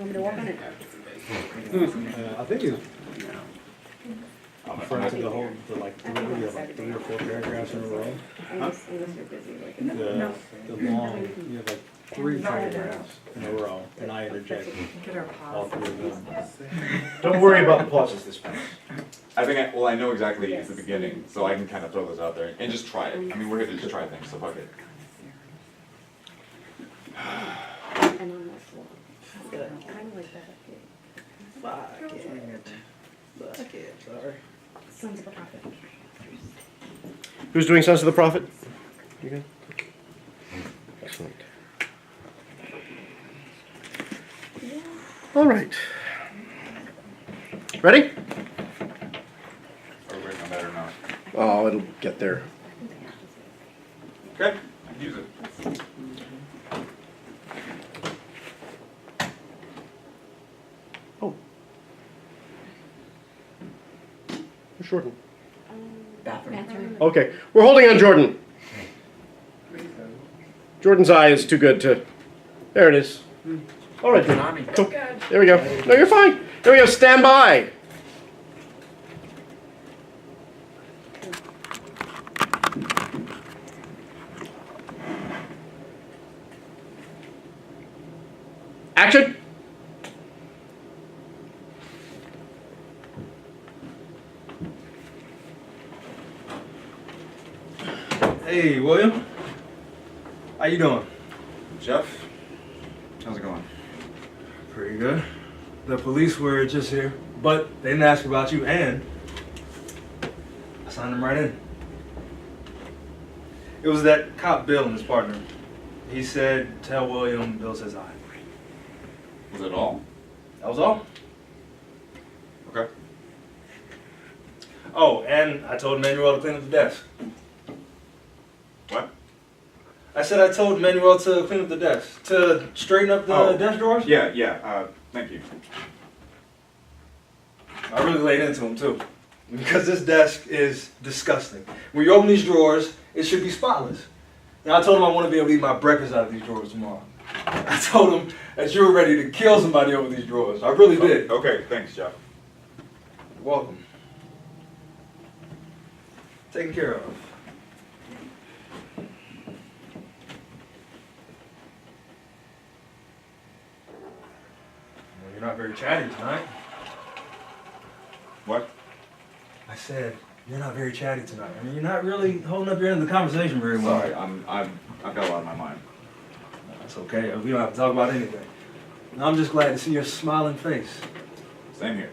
me to walk on it? I think it's I'm referring to the whole, like 3 or 4 paragraphs in a row. Unless you're busy, like. The long, you have like 3 paragraphs in a row, and I interject all 3 of them. Don't worry about the pauses this time. I think I know exactly at the beginning, so I can kind of throw those out there and just try it. I mean, we're here to just try things, so fuck it. And on that floor. Good. Kind of like that. Sorry. Sons of a prophet. Who's doing Sons of the Prophet? You good? Excellent. All right. Ready? Are we waiting on that or not? Oh, it'll get there. Okay, I can use it. Oh. Where's Jordan? Bathroom. Okay, we're holding on Jordan. Jordan's eye is too good to. There it is. All right, Jordan. Cool. There we go. No, you're fine. There we go. Stand by. Action. Hey, William. How you doing? Jeff, how's it going? Pretty good. The police were just here, but they didn't ask about you, and I signed them right in. It was that cop Bill and his partner. He said, tell William Bill says I. Was it all? That was all. Okay. Oh, and I told Manuel to clean up the desk. What? I said I told Manuel to clean up the desk, to straighten up the desk drawers. Yeah, thank you. I really laid into him too, because this desk is disgusting. When you open these drawers, it should be spotless. Now I told him I want to be able to eat my breakfast out of these drawers tomorrow. I told him that you were ready to kill somebody over these drawers. I really did. Okay, thanks, Jeff. You're welcome. Taken care of. not very chatty tonight. What? I said, you're not very chatty tonight. I mean, you're not really holding up your end of the conversation very well. Sorry, I've got a lot on my mind. That's okay. We don't have to talk about anything. I'm just glad to see your smiling face. Same here.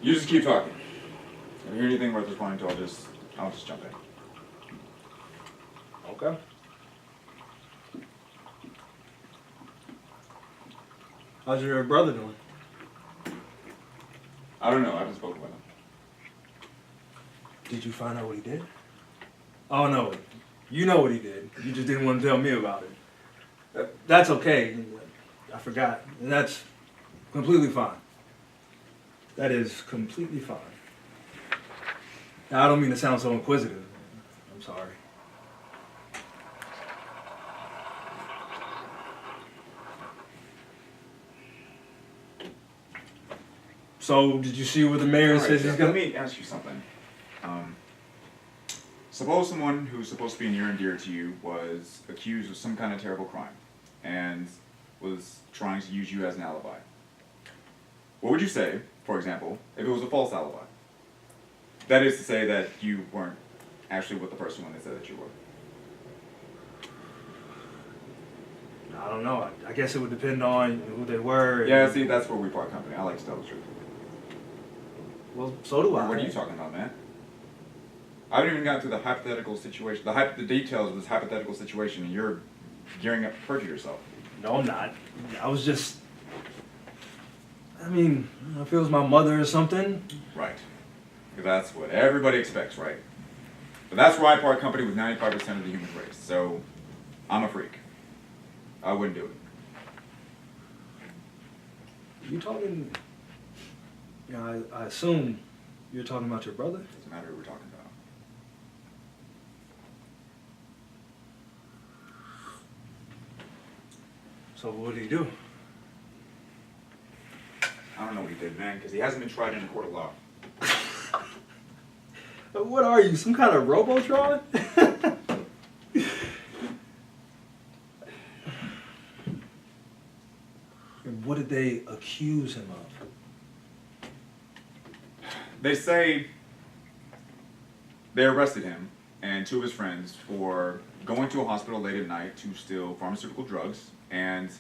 You just keep talking. If you hear anything worth responding to, I'll just jump in. Okay. How's your brother doing? I don't know. I haven't spoken with him. Did you find out what he did? Oh no, you know what he did. You just didn't want to tell me about it. That's okay. I forgot. And that's completely fine. That is completely fine. Now, I don't mean to sound so inquisitive. I'm sorry. So, did you see what the mayor says he's Let gonna... me ask you something. Suppose someone who's supposed to be near and dear to you was accused of some kind of terrible crime and was trying to use you as an alibi. What would you say, for example, if it was a false alibi? That is to say that you weren't actually with the person when they said that you were. I don't know. I guess it would depend on who they were. Yeah, see, that's where we part company. I like to tell the truth. Well, so do I. What are you talking about, man? I haven't even gotten to the hypothetical situation, the details of this hypothetical situation, and you're gearing up to perjure yourself. No, I'm not. I was just... I mean, if it was my mother or something... Right. That's what everybody expects, right? But that's where I part company with 95% of the human race, so I'm a freak. I wouldn't do it. You talking... Yeah, I assume you're talking about your brother? Doesn't matter who we're talking about. So what did he do? I don't know what he did, man, because he hasn't been tried in a court of law. What are you, some kind of Robotron? And what did they accuse him of? They say they arrested him and two of his friends for going to a hospital late at night to steal pharmaceutical drugs, and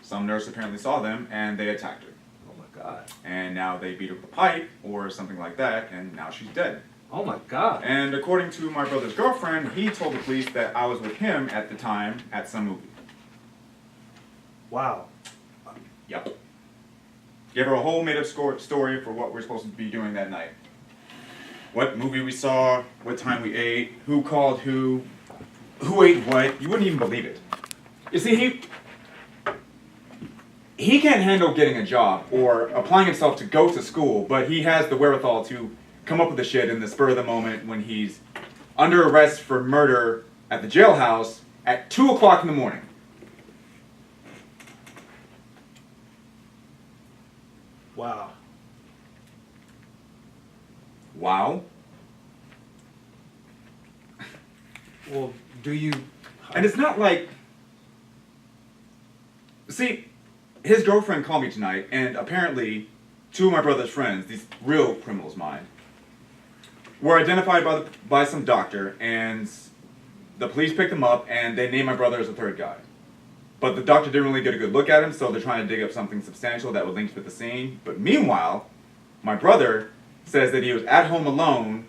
some nurse apparently saw them and they attacked her. Oh my God. And now they beat her with a pipe or something like that, and now she's dead. Oh my God. And according to my brother's girlfriend, he told the police that I was with him at the time at some movie. Wow. Yep. Gave her a whole made-up story for what we're supposed to be doing that night. What movie we saw, what time we ate, who called who ate what. You wouldn't even believe it. You see, he can't handle getting a job or applying himself to go to school, but he has the wherewithal to come up with the shit in the spur of the moment when he's under arrest for murder at the jailhouse at 2 o'clock in the morning. Wow. Wow. Well, do you... And it's not like... See, his girlfriend called me tonight, and apparently two of my brother's friends, these real criminals mine, were identified by some doctor, and the police picked them up, and they named my brother as the third guy. But the doctor didn't really get a good look at him, so they're trying to dig up something substantial that would link with the scene. But meanwhile, my brother says that he was at home alone,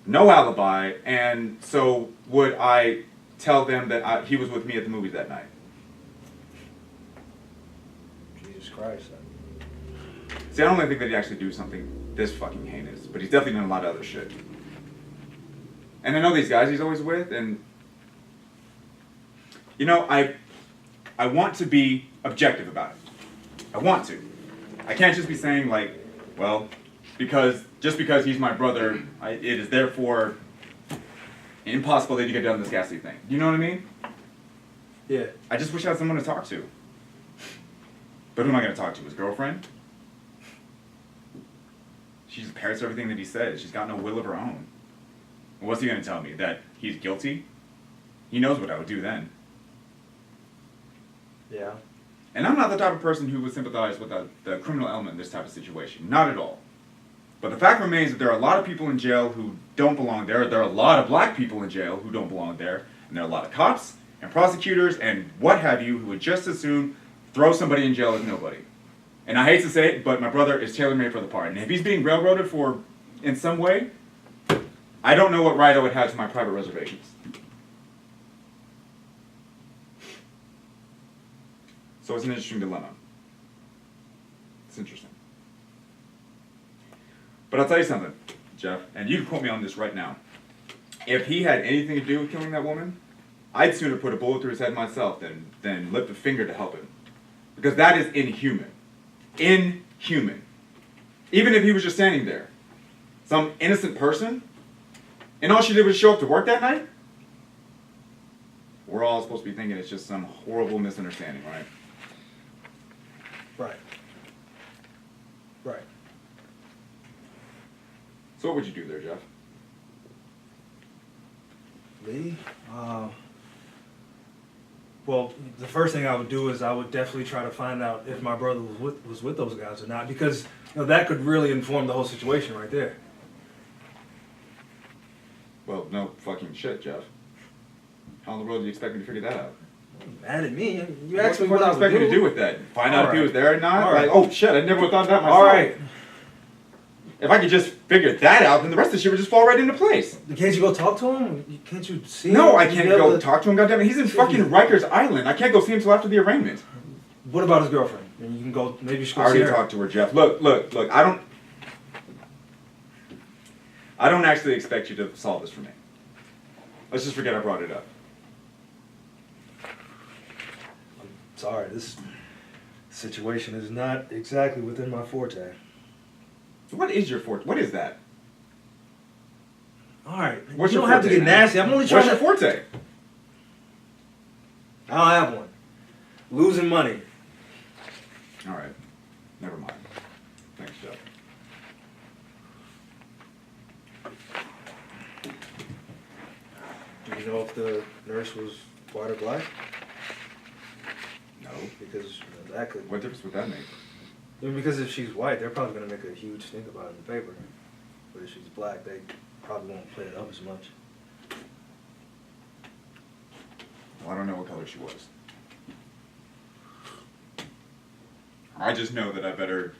no alibi, and so would I tell them that he was with me at the movies that night? Jesus Christ. See, I don't really think that he'd actually do something this fucking heinous, but he's definitely done a lot of other shit. And I know these guys he's always with, and... You know, I want to be objective about it. I want to. I can't just be saying, like, well, just because he's my brother, it is therefore impossible that you get done this ghastly thing. You know what I mean? Yeah. I just wish I had someone to talk to. But who am I going to talk to? His girlfriend? She just parrots everything that he says. She's got no will of her own. What's he going to tell me? That he's guilty? He knows what I would do then. Yeah. And I'm not the type of person who would sympathize with the criminal element in this type of situation. Not at all. But the fact remains that there are a lot of people in jail who don't belong there. There are a lot of black people in jail who don't belong there. And there are a lot of cops and prosecutors and what have you who would just as soon throw somebody in jail as nobody. And I hate to say it, but my brother is tailor-made for the part. And if he's being railroaded in some way, I don't know what right I would have to my private reservations. So it's an interesting dilemma. It's interesting. But I'll tell you something, Jeff, and you can quote me on this right now. If he had anything to do with killing that woman, I'd sooner put a bullet through his head myself than lift a finger to help him. Because that is inhuman. Inhuman. Even if he was just standing there. Some innocent person, and all she did was show up to work that night? We're all supposed to be thinking it's just some horrible misunderstanding, right? Right. Right. So what would you do there, Jeff? Me? Well, the first thing I would do is I would definitely try to find out if my brother was with those guys or not, because that could really inform the whole situation right there. Well, no fucking shit, Jeff. How in the world do you expect me to figure that out? Mad at me? You asked me what what do I you would expect me do. to do with that? Find out if he was there or not? All right. Like, oh shit, I never thought of that myself. All right. If I could just figure that out, then the rest of the shit would just fall right into place. Can't you go talk to him? Can't you see him? No, I can't go talk to him, goddammit. He's in fucking Rikers Island. I can't go see him until after the arraignment. What about his girlfriend? And you can go, maybe you should I go see already her. talked to her, Jeff. Look, I don't actually expect you to solve this for me. Let's just forget I brought it up. I'm sorry, this situation is not exactly within my forte. What is your forte? What is that? All right, What's you your don't have to forte, get man? nasty. I'm only trying What's your to... forte? I don't have one. Losing money. All right. Never mind. Thanks, Jeff. Do you know if the nurse was white or black? No. Because that could... What difference would that make? Because if she's white, they're probably going to make a huge thing about it in the paper. But if she's black, they probably won't play it up as much. Well, I don't know what color she was. I just know that I better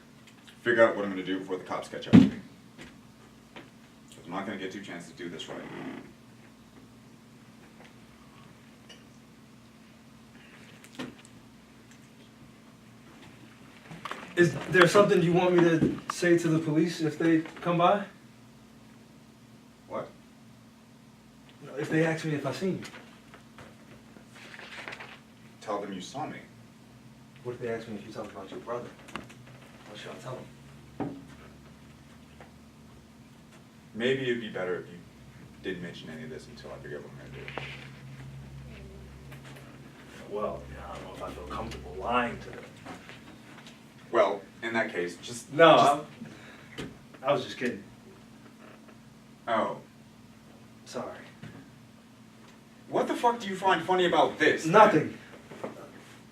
figure out what I'm going to do before the cops catch up to me. 'Cause I'm not going to get two chances to do this right. Is there something you want me to say to the police if they come by? What? If they ask me if I seen you. Tell them you saw me. What if they ask me if you talk about your brother? What should I tell them? Maybe it'd be better if you didn't mention any of this until I figure out what I'm going to do. Well, I don't know if I feel comfortable lying to them. Well, in that case, just... No, I was just kidding. Oh. Sorry. What the fuck do you find funny about this? Nothing.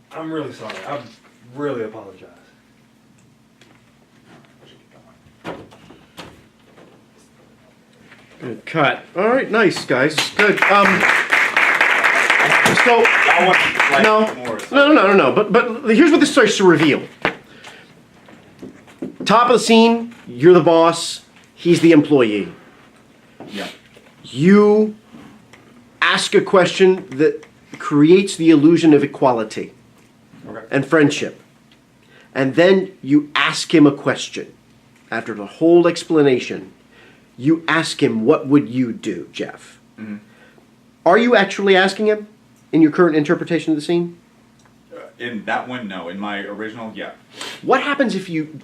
I'm really sorry. I really apologize. Good cut. All right, nice guys. Good. So no. But here's what this starts to reveal. Top of the scene, you're the boss. He's the employee. Yeah. You ask a question that creates the illusion of equality and friendship. And then you ask him a question. After the whole explanation, you ask him, what would you do, Jeff? Mm-hmm. Are you actually asking him in your current interpretation of the scene? In that one, no. In my original, yeah. What happens if you...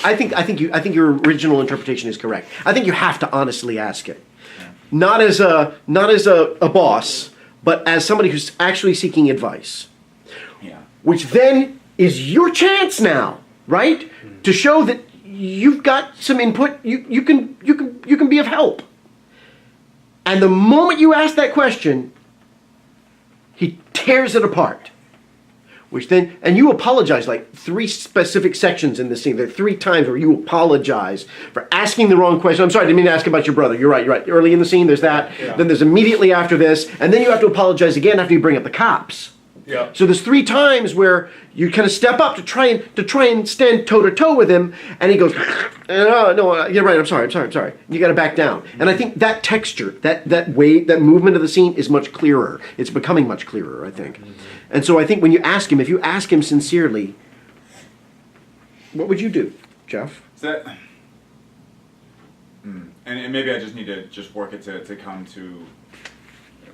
I think your original interpretation is correct. I think you have to honestly ask him. Yeah. Not as a boss, but as somebody who's actually seeking advice. Yeah. Which then is your chance now, right? To show that you've got some input, you can be of help. And the moment you ask that question, he tears it apart. which then, and you apologize like 3 specific sections in this scene. There are 3 times where you apologize for asking the wrong question. I'm sorry, I didn't mean to ask about your brother. You're right. Early in the scene, there's that. Yeah. Then there's immediately after this, and then you have to apologize again after you bring up the cops. Yeah. So there's 3 times where you kind of step up to try and stand toe to toe with him, and he goes, no, you're right. I'm sorry. You got to back down. And I think that texture, that way, that movement of the scene is much clearer. It's becoming much clearer, I think. And so I think when you ask him, if you ask him sincerely, what would you do, Jeff? Is that, and maybe I just need to just work it to come to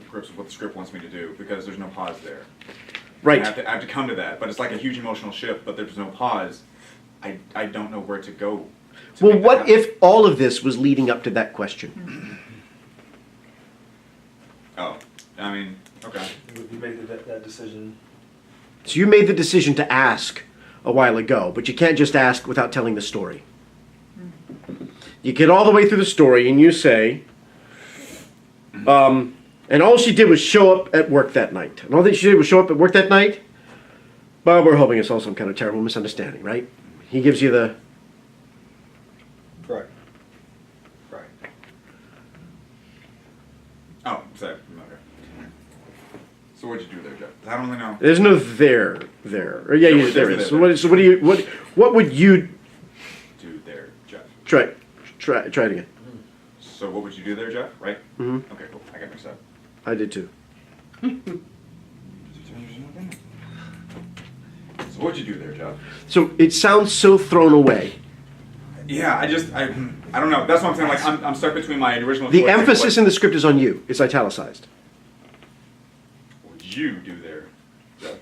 grips with what the script wants me to do, because there's no pause there. Right. I have to come to that, but it's like a huge emotional shift, but there's no pause. I don't know where to go. Well, what if all of this was leading up to that question? Oh, I mean, okay. You made that decision. So you made the decision to ask a while ago, but you can't just ask without telling the story. You get all the way through the story and you say, and all she did was show up at work that night. And all that she did was show up at work that night? Well, we're hoping it's all some kind of terrible misunderstanding, right? He gives you the... Right. Oh, sorry. Okay. So what'd you do there, Jeff? I don't really know. There's no there. Or yeah, There there was is. there. So what would you Do there, Jeff. try it again? So what would you do there, Jeff? Right? Mm-hmm. Okay, cool. I got mixed up. I did too. So what'd you do there, Jeff? So it sounds so thrown away. Yeah, I don't know. That's what I'm saying. Like I'm stuck between my original. The choice and emphasis what in the script is on you. It's italicized. would you do there, Jeff?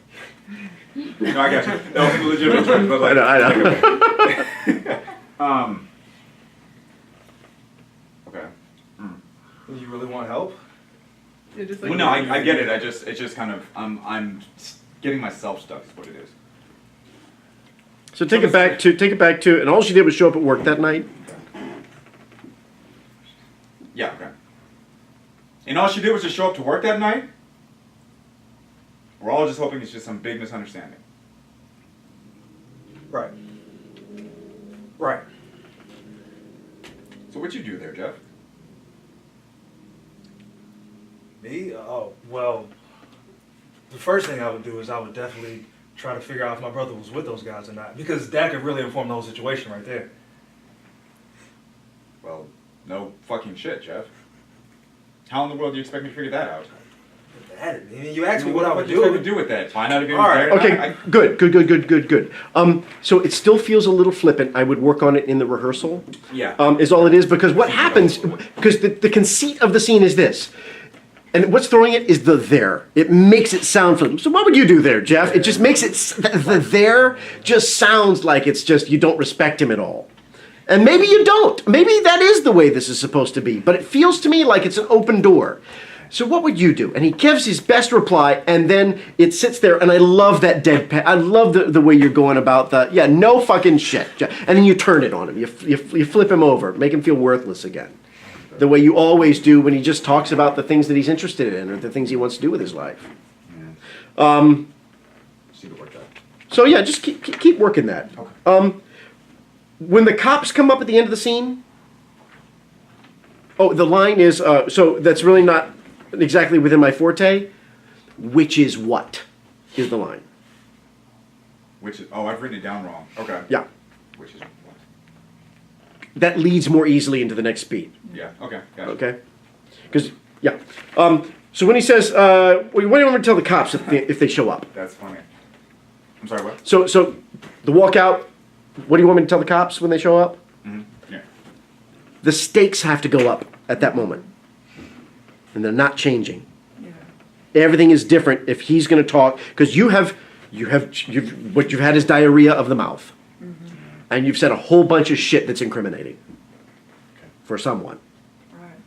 No, I got you. That was a legitimate choice, but like, I know. Okay. You really want help? They're just like, Well, no, I get it. It's just kind of I'm getting myself stuck. Is what it is. So take it back to, and all she did was show up at work that night. Yeah. Okay. And all she did was just show up to work that night. We're all just hoping it's just some big misunderstanding. Right. So what'd you do there, Jeff? Me? Oh, well, the first thing I would do is I would definitely try to figure out if my brother was with those guys or not, because that could really inform the whole situation right there. Well, no fucking shit, Jeff. How in the world do you expect me to figure that out? I mean, you asked me what I would do. What do. to do with that? Find out if you're All right, there. Okay, good. So it still feels a little flippant. I would work on it in the rehearsal. Yeah. Is all it is, because what happens, because the conceit of the scene is this. And what's throwing it is the there. It makes it sound flippant. So what would you do there, Jeff? It just makes it, the there just sounds like it's just, you don't respect him at all. And maybe you don't. Maybe that is the way this is supposed to be. But it feels to me like it's an open door. So what would you do? And he gives his best reply, and then it sits there, and I love that deadpan. I love the way you're going about the, yeah, no fucking shit. And then you turn it on him. You flip him over, make him feel worthless again. The way you always do when he just talks about the things that he's interested in or the things he wants to do with his life. See the work out. So yeah, just keep working that. Okay. When the cops come up at the end of the scene, the line is, so that's really not exactly within my forte. Which is what is the line? Which is, I've written it down wrong. Okay. Yeah. Which is what? That leads more easily into the next beat. Yeah, okay, gotcha. Okay? Because, yeah. So when he says, what do you want me to tell the cops if they show up? That's funny. I'm sorry, what? So the walkout, what do you want me to tell the cops when they show up? Mm-hmm. Yeah. The stakes have to go up at that moment. And they're not changing. Yeah. Everything is different if he's going to talk, because you've had is diarrhea of the mouth. Mm-hmm. And you've said a whole bunch of shit that's incriminating for someone. Right.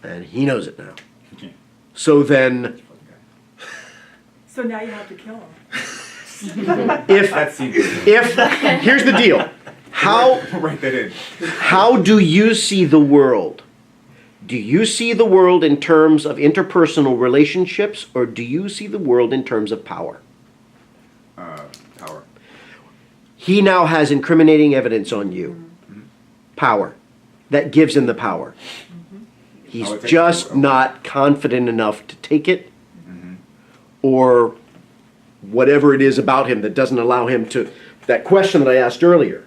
And he knows it now. Okay. So then, So now you have to kill him. That seems here's the deal. write that in. How do you see the world? Do you see the world in terms of interpersonal relationships, or do you see the world in terms of power? power. He now has incriminating evidence on you. Power. That gives him the power. He's I would take just the- not confident enough to take it, or whatever it is about him that doesn't allow him to. That question that I asked earlier,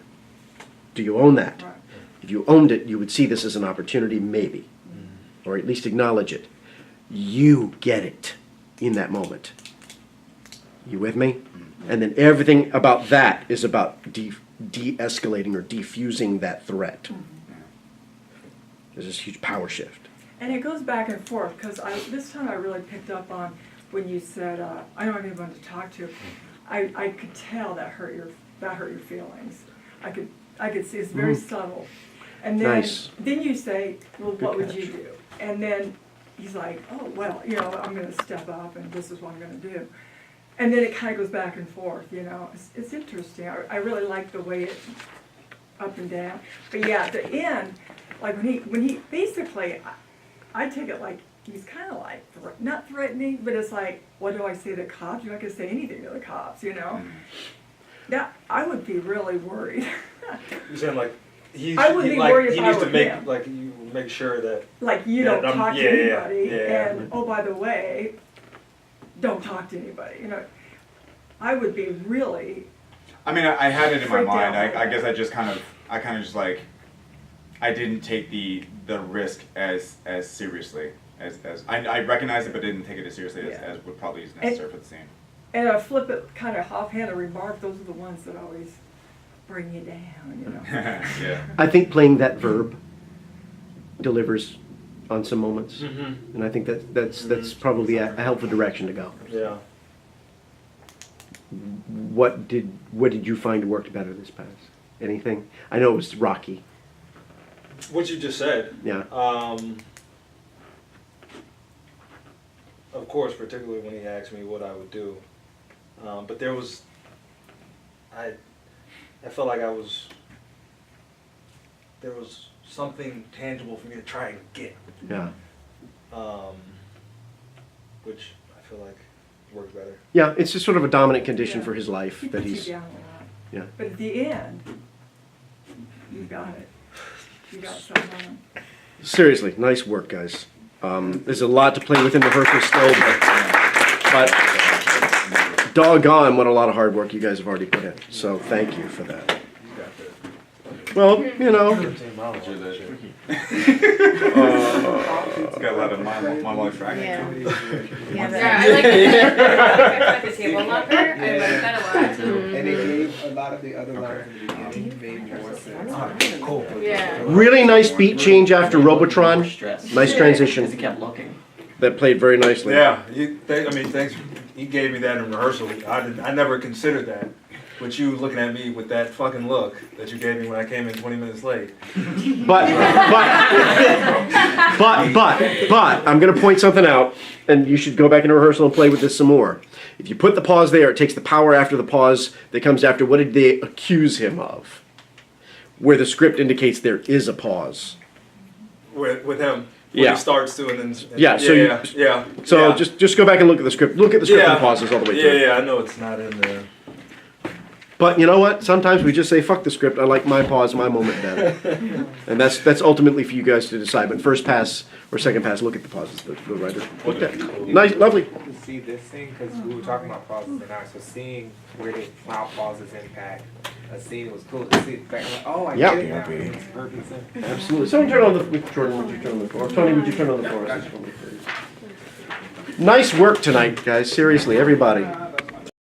do you own that? Right. If you owned it, you would see this as an opportunity, maybe, or at least acknowledge it. You get it in that moment. You with me? And then everything about that is about de-escalating or defusing that threat. There's this huge power shift. And it goes back and forth, because this time I really picked up on when you said, I don't have anyone to talk to. I could tell that hurt your feelings. I could see it's very subtle. And then, Nice. then you say, well, Good what would catch. you do? And then he's like, oh, well, you know, I'm going to step up and this is what I'm going to do. And then it kind of goes back and forth, you know. It's interesting. I really like the way it up and down. But yeah, at the end, like when he basically, I take it like he's kind of like not threatening, but it's like, what do I say to the cops? You're not going to say anything to the cops, you know. That I would be really worried. You're saying like I wouldn't be worried if he I needs were to make him. like you make sure that Like you Yeah, don't talk to yeah, anybody, yeah. and oh, by the way, don't talk to anybody. You know, I would be really. I mean, I had it in my Freaked out mind. by I that. guess I kind of just like, I didn't take the risk as seriously as I recognized it, but didn't take it as seriously Yeah. as would probably is necessary for the scene. And a flippant kind of offhanded remark. Those are the ones that always bring you down. You know. Yeah. I think playing that verb delivers on some moments, Mm-hmm. and I think that's probably a helpful direction to go. Yeah. What did you find worked better this pass? Anything? I know it was rocky. What you just said. Yeah. Of course, particularly when he asked me what I would do. But there was, I felt like there was something tangible for me to try and get. Yeah. Which I feel like works better. Yeah. It's just sort of a dominant condition Yeah. for his life He that puts he's. you down a lot. Yeah. But at the end, you got it. You got something on. Seriously, nice work, guys. There's a lot to play with in rehearsal still, but doggone what a lot of hard work you guys have already put in. So thank you for that. Well, you know, It's got a lot of monologue tracking. Yeah. Yeah, I like that. The table locker. I like that a lot. And it gave a lot of the other lines in the beginning made more sense. Cool. Yeah. really nice beat change after Robotron. Stress. Nice Because he transition. kept looking. That played very nicely. Yeah, thanks. He gave me that in rehearsal. I never considered that. With you looking at me with that fucking look that you gave me when I came in 20 minutes late. But I'm going to point something out, and you should go back into rehearsal and play with this some more. If you put the pause there, it takes the power after the pause that comes after what did they accuse him of? Where the script indicates there is a pause. With him. When Yeah. he starts to and then. Yeah, so yeah. So yeah. just go back and look at the script. Look at the script Yeah. and pauses all the way Yeah, through. yeah, I know it's not in there. But you know what? Sometimes we just say, fuck the script. I like my pause, my moment better. And that's ultimately for you guys to decide. But first pass or second pass, look at the pauses the writer looked at. Nice, lovely. To see this thing, because we were talking about pauses and I was seeing how pauses impact a scene. It was cool to see. Like, oh, I Yeah. get it now. It makes perfect sense. Absolutely. Someone turn on the Jordan, would you turn on the floor? Tony, would you turn on the floor? Nice work tonight, guys. Seriously, everybody.